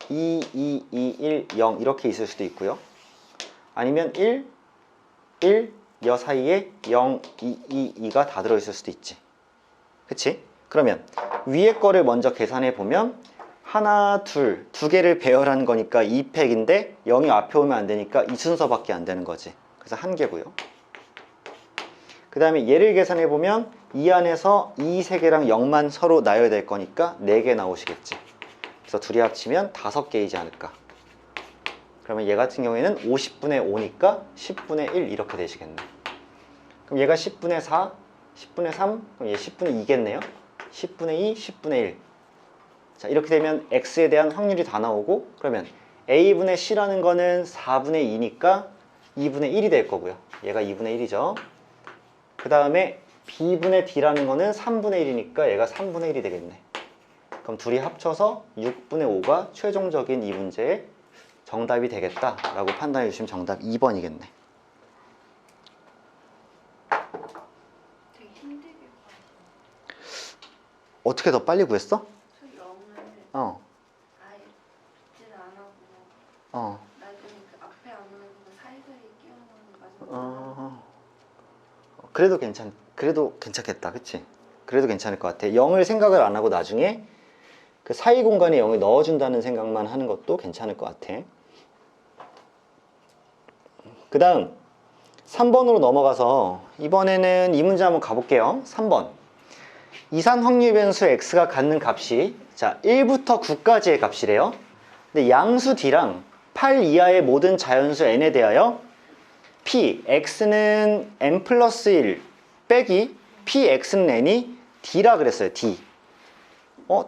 2, 2, 2, 1, 0 이렇게 있을 수도 있고요. 아니면 1, 1, 여 사이에 0, 2, 2, 2가 다 들어있을 수도 있지. 그치? 그러면 위에 거를 먼저 계산해 보면 하나, 둘, 두 개를 배열한 거니까 2팩인데 0이 앞에 오면 안 되니까 이 순서밖에 안 되는 거지. 그래서 한 개고요. 그 다음에 얘를 계산해 보면 이 안에서 2, 3개랑 0만 서로 나열야 될 거니까 4개 나오시겠지. 그래서 둘이 합치면 5개이지 않을까. 그러면 얘 같은 경우에는 50분의 5니까 10분의 1 이렇게 되시겠네. 그럼 얘가 10분의 4, 10분의 3, 그럼 얘 10분의 2겠네요. 10분의 2, 10분의 1. 자, 이렇게 되면 x에 대한 확률이 다 나오고, 그러면 a분의 c라는 거는 4분의 2니까 2분의 1이 될 거고요. 얘가 2분의 1이죠. 그 다음에 b분의 d라는 거는 3분의 1이니까 얘가 3분의 1이 되겠네. 그럼 둘이 합쳐서 6분의 5가 최종적인 이 문제의 정답이 되겠다라고 판단해 주시면 정답 2번이겠네. 되게 힘들게 구하시네. 어떻게 더 빨리 구했어? 저 0을 어, 아예 붙지는 안 하고 어, 나중에 그 앞에 안 오는 거 사이사이 끼워넣는 마지막에 그래도 괜찮겠다. 그치? 그래도 괜찮을 것 같아. 0을 생각을 안 하고 나중에 그 사이 공간에 0을 넣어준다는 생각만 하는 것도 괜찮을 것 같아. 그 다음 3번으로 넘어가서 이번에는 이 문제 한번 가볼게요. 3번. 이산 확률 변수 x가 갖는 값이 자 1부터 9까지의 값이래요. 근데 양수 d랑 8 이하의 모든 자연수 n에 대하여 p, x는 n 플러스 1 빼기 p, x는 n이 d라 그랬어요. d.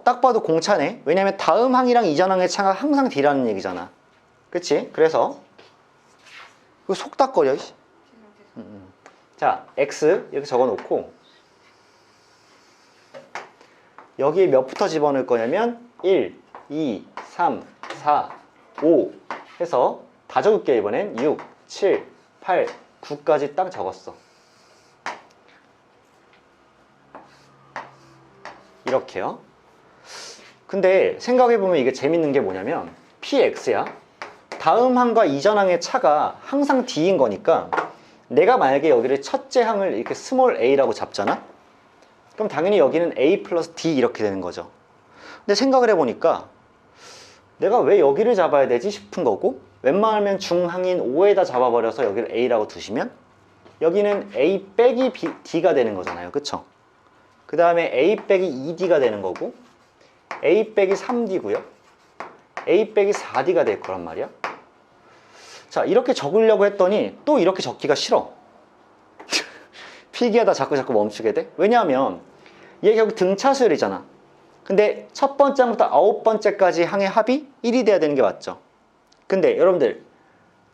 딱 봐도 공차네. 왜냐면 다음 항이랑 이전 항의 차가 항상 d라는 얘기잖아. 그치? 그래서 이거 속닥거려. 자, x 이렇게 적어놓고 여기에 몇부터 집어넣을 거냐면 1, 2, 3, 4, 5 해서 다 적을게요. 이번엔 6, 7, 8, 9까지 딱 적었어. 이렇게요. 근데 생각해보면 이게 재밌는 게 뭐냐면 px야. 다음 항과 이전 항의 차가 항상 d인 거니까 내가 만약에 여기를 첫째 항을 이렇게 스몰 a라고 잡잖아? 그럼 당연히 여기는 a 플러스 d 이렇게 되는 거죠. 근데 생각을 해보니까 내가 왜 여기를 잡아야 되지 싶은 거고, 웬만하면 중항인 5에다 잡아버려서 여기를 a라고 두시면 여기는 a 빼기 d가 되는 거잖아요. 그쵸? 그 다음에 a 빼기 2d가 되는 거고 a 빼기 3d고요 a 빼기 4d가 될 거란 말이야. 자, 이렇게 적으려고 했더니 또 이렇게 적기가 싫어. 필기하다 자꾸 멈추게 돼. 왜냐하면 얘 결국 등차수열이잖아. 근데 첫 번째부터 9번째까지 항의 합이 1이 돼야 되는 게 맞죠. 근데 여러분들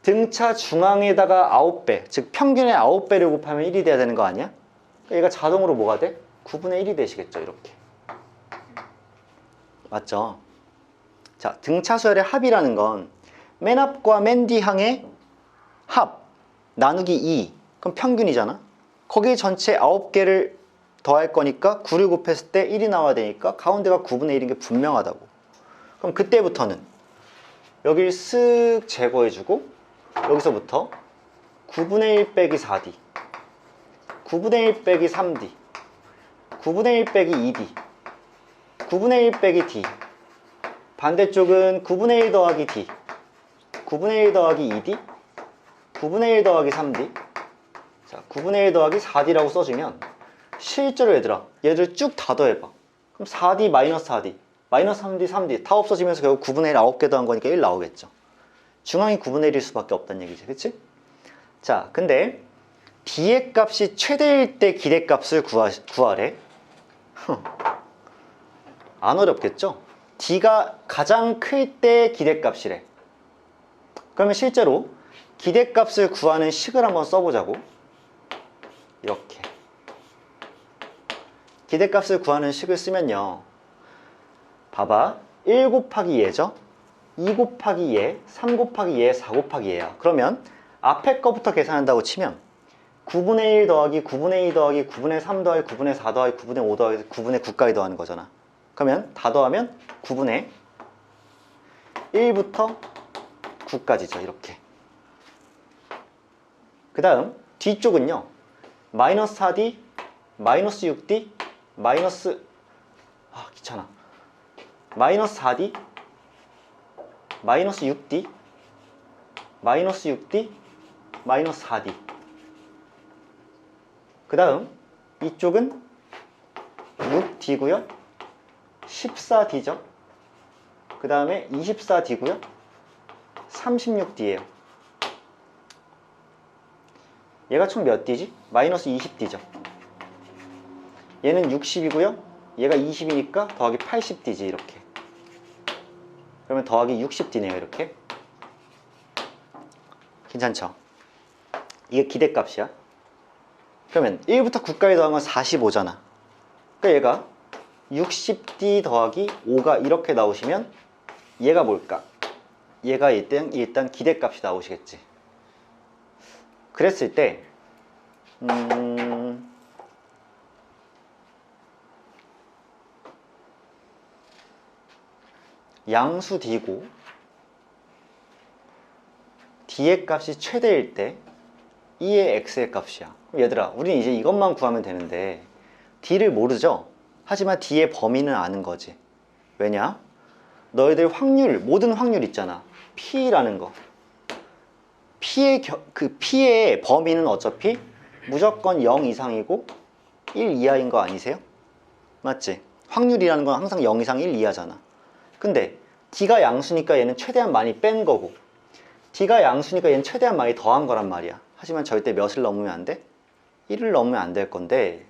등차 중앙에다가 9배, 즉 평균의 9배를 곱하면 1이 돼야 되는 거 아니야? 얘가 자동으로 뭐가 돼? 9분의 1이 되시겠죠. 이렇게. 맞죠? 자, 등차수열의 합이라는 건 맨 앞과 맨 뒤 항의 합 나누기 2, 그럼 평균이잖아. 거기에 전체 9개를 더할 거니까 9를 곱했을 때 1이 나와야 되니까 가운데가 9분의 1인 게 분명하다고. 그럼 그때부터는 여기를 쓱 제거해주고 여기서부터 9분의 1 빼기 4d, 9분의 1 빼기 3d, 9분의 1 빼기 2d, 9분의 1 빼기 d, 반대쪽은 9분의 1 더하기 d, 9분의 1 더하기 2d, 9분의 1 더하기 3d. 자, 9분의 1 더하기 4D라고 써주면 실제로 얘들아 얘들 쭉 다 더해봐. 그럼 4D 마이너스 4D 마이너스 3D 3D 다 없어지면서 결국 9분의 1 9개 더한 거니까 1 나오겠죠. 중앙이 9분의 1일 수밖에 없다는 얘기지. 그치? 자, 근데 D의 값이 최대일 때 기대값을 구하래. 안 어렵겠죠? D가 가장 클 때 기대값이래. 그러면 실제로 기대값을 구하는 식을 한번 써보자고. 이렇게 기대값을 구하는 식을 쓰면요, 봐봐. 1 곱하기 얘죠, 2 곱하기 얘, 3 곱하기 얘, 4 곱하기 얘야. 그러면 앞에 거부터 계산한다고 치면 9분의 1 더하기 9분의 2 더하기 9분의 3 더하기 9분의 4 더하기 9분의 5 더하기 9분의 9까지 더하는 거잖아. 그러면 다 더하면 9분의 1부터 9까지죠. 이렇게. 그 다음 뒤쪽은요, 마이너스 4D, 마이너스 6D, 마이너스 귀찮아. 마이너스 4D, 마이너스 6D, 마이너스 6D, 마이너스 4D. 그 다음 이쪽은 6D고요 14D죠. 그 다음에 24D고요 36D예요. 얘가 총 몇 D지? 마이너스 20D죠. 얘는 60이고요 얘가 20이니까 더하기 80D지. 이렇게. 그러면 더하기 60D네요. 이렇게. 괜찮죠? 이게 기대값이야. 그러면 1부터 9까지 더한 건 45잖아. 그러니까 얘가 60D 더하기 5가 이렇게 나오시면 얘가 뭘까? 얘가 일단 기대값이 나오시겠지. 그랬을 때 양수 D고 D의 값이 최대일 때 E의 X의 값이야. 얘들아, 우리는 이제 이것만 구하면 되는데 D를 모르죠? 하지만 D의 범위는 아는 거지. 왜냐? 너희들 확률, 모든 확률 있잖아. P라는 거. P의 범위는 어차피 무조건 0 이상이고 1 이하인 거 아니세요? 맞지? 확률이라는 건 항상 0 이상 1 이하잖아. 근데 D가 양수니까 얘는 최대한 많이 뺀 거고, D가 양수니까 얘는 최대한 많이 더한 거란 말이야. 하지만 절대 몇을 넘으면 안 돼? 1을 넘으면 안 될 건데,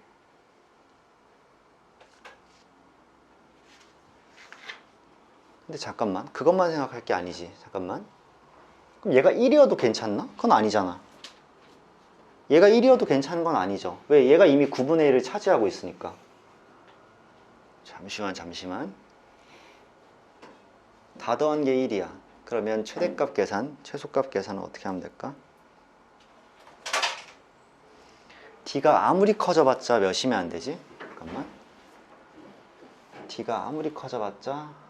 근데 잠깐만, 그것만 생각할 게 아니지. 잠깐만. 그럼 얘가 1이어도 괜찮나? 그건 아니잖아. 얘가 1이어도 괜찮은 건 아니죠. 왜? 얘가 이미 9분의 1을 차지하고 있으니까. 잠시만. 다 더한 게 1이야. 그러면 최대값 계산, 최소값 계산은 어떻게 하면 될까? D가 아무리 커져봤자 몇이면 안 되지? 잠깐만. D가 아무리 커져봤자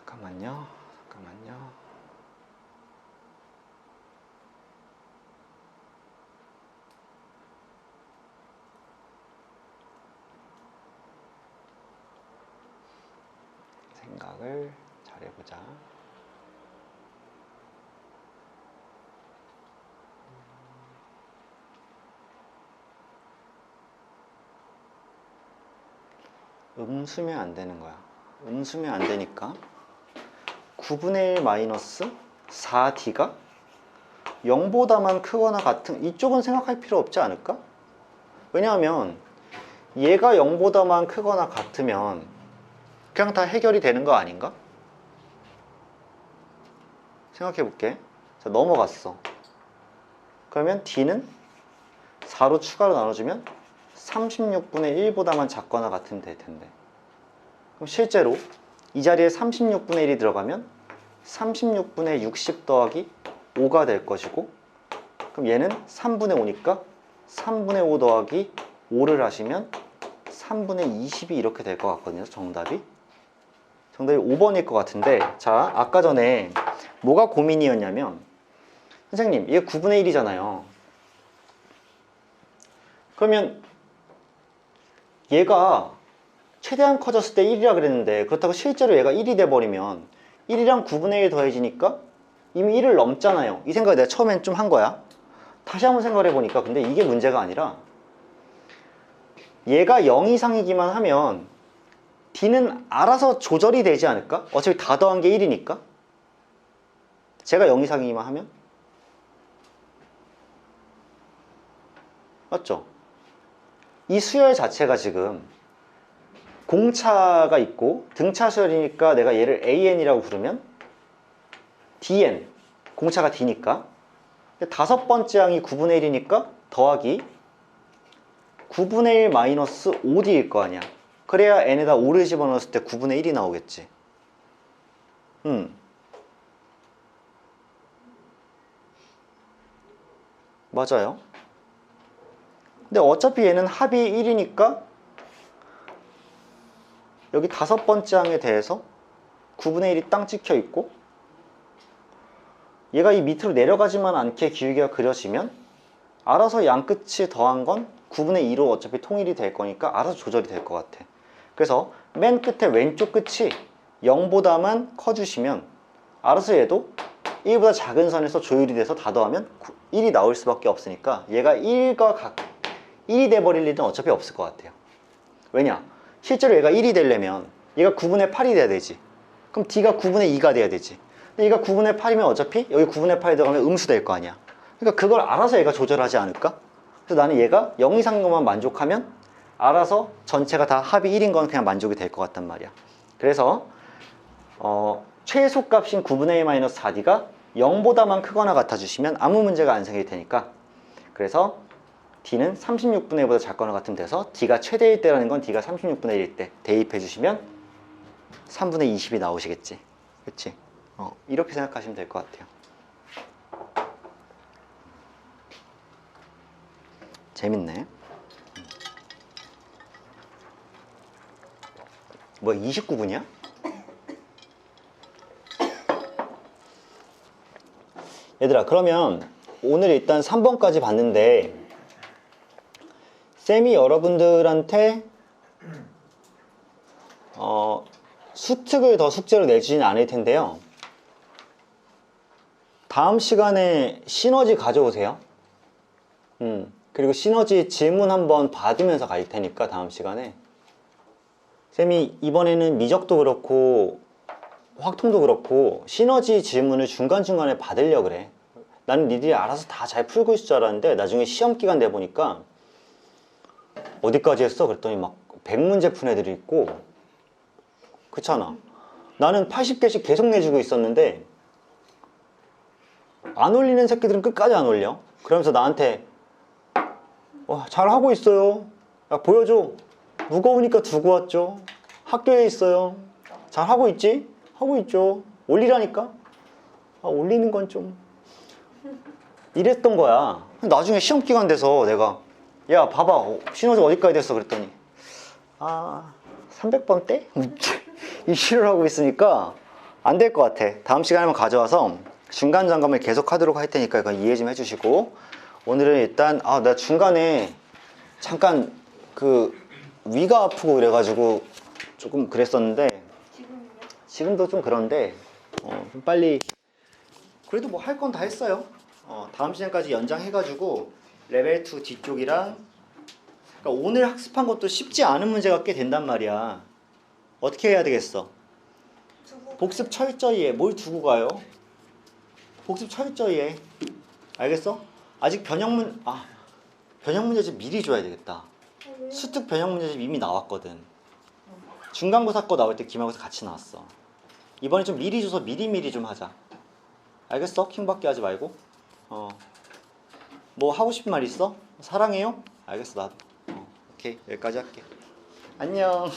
잠깐만요. 생각을 잘해보자. 음수면 안 되는 거야. 음수면 안 되니까 9분의 1 마이너스 4D가 0보다만 크거나 같은, 이쪽은 생각할 필요 없지 않을까? 왜냐하면 얘가 0보다만 크거나 같으면 그냥 다 해결이 되는 거 아닌가? 생각해 볼게. 자, 넘어갔어. 그러면 D는 4로 추가로 나눠주면 36분의 1보다만 작거나 같으면 될 텐데, 그럼 실제로 이 자리에 36분의 1이 들어가면 36분의 60 더하기 5가 될 것이고, 그럼 얘는 3분의 5니까 3분의 5 더하기 5를 하시면 3분의 20이 이렇게 될 것 같거든요. 정답이 5번일 것 같은데, 자, 아까 전에 뭐가 고민이었냐면 선생님 이게 9분의 1이잖아요. 그러면 얘가 최대한 커졌을 때 1이라 그랬는데 그렇다고 실제로 얘가 1이 돼버리면 1이랑 9분의 1 더해지니까 이미 1을 넘잖아요. 이 생각을 내가 처음엔 좀 한 거야. 다시 한번 생각을 해보니까 근데 이게 문제가 아니라 얘가 0 이상이기만 하면 D는 알아서 조절이 되지 않을까? 어차피 다 더한 게 1이니까. 제가 0 이상이기만 하면? 맞죠? 이 수열 자체가 지금 공차가 있고 등차 수열이니까 내가 얘를 AN이라고 부르면 DN, 공차가 D니까 다섯 번째 항이 9분의 1이니까 더하기 9분의 1 마이너스 5D일 거 아니야. 그래야 n에다 5를 집어넣었을 때 9분의 1이 나오겠지. 맞아요. 근데 어차피 얘는 합이 1이니까 여기 다섯 번째 항에 대해서 9분의 1이 땅 찍혀 있고 얘가 이 밑으로 내려가지만 않게 기울기가 그려지면 알아서 양 끝이 더한 건 9분의 2로 어차피 통일이 될 거니까 알아서 조절이 될 것 같아. 그래서 맨 끝에 왼쪽 끝이 0보다만 커주시면 알아서 얘도 1보다 작은 선에서 조율이 돼서 다 더하면 1이 나올 수밖에 없으니까 얘가 1이 돼버릴 일은 어차피 없을 것 같아요. 왜냐? 실제로 얘가 1이 되려면 얘가 9분의 8이 돼야 되지. 그럼 D가 9분의 2가 돼야 되지. 근데 얘가 9분의 8이면 어차피 여기 9분의 8이 들어가면 음수 될 거 아니야. 그러니까 그걸 알아서 얘가 조절하지 않을까? 그래서 나는 얘가 0 이상인 것만 만족하면 알아서 전체가 다 합이 1인 건 그냥 만족이 될 것 같단 말이야. 그래서 최소값인 9분의 1-4D가 0보다만 크거나 같아주시면 아무 문제가 안 생길 테니까 그래서 D는 36분의 1보다 작거나 같으면 돼서 D가 최대일 때라는 건 D가 36분의 1일 때 대입해 주시면 3분의 20이 나오시겠지. 그치? 이렇게 생각하시면 될 것 같아요. 재밌네. 뭐야 29분이야? 얘들아 그러면 오늘 일단 3번까지 봤는데 쌤이 여러분들한테 수특을 더 숙제로 내주지는 않을 텐데요. 다음 시간에 시너지 가져오세요. 그리고 시너지 질문 한번 받으면서 갈 테니까 다음 시간에 쌤이 이번에는 미적도 그렇고 확통도 그렇고 시너지 질문을 중간중간에 받으려고 그래. 나는 니들이 알아서 다 잘 풀고 있을 줄 알았는데 나중에 시험 기간 돼 보니까 어디까지 했어? 그랬더니 막 100문제 푼 애들이 있고 그렇잖아. 나는 80개씩 계속 내주고 있었는데 안 올리는 새끼들은 끝까지 안 올려. 그러면서 나한테 잘하고 있어요. 야 보여줘. 무거우니까 두고 왔죠. 학교에 있어요. 잘하고 있지? 하고 있죠. 올리라니까. 올리는 건 좀 이랬던 거야. 나중에 시험 기간 돼서 내가 야 봐봐 시너지 어디까지 됐어 그랬더니 300번 때? 이 실을 하고 있으니까 안 될 것 같아. 다음 시간에 한번 가져와서 중간 점검을 계속 하도록 할 테니까 이거 이해 좀 해주시고 오늘은 일단 나 중간에 잠깐 위가 아프고 그래가지고 조금 그랬었는데 지금요? 지금도 좀 그런데 좀 빨리 그래도 뭐 할 건 다 했어요. 다음 시간까지 연장해가지고 레벨 2 뒤쪽이랑 그러니까 오늘 학습한 것도 쉽지 않은 문제가 꽤 된단 말이야. 어떻게 해야 되겠어? 복습 철저히 해. 뭘 두고 가요? 복습 철저히 해. 알겠어? 아직 변형 문제집 미리 줘야 되겠다. 수특 변형 문제집 이미 나왔거든. 중간고사 거 나올 때 기말고사 같이 나왔어. 이번에 좀 미리 줘서 미리미리 좀 하자. 알겠어? 킹받게 하지 말고. 뭐 하고 싶은 말 있어? 사랑해요? 알겠어 나도. 오케이 여기까지 할게. 안녕.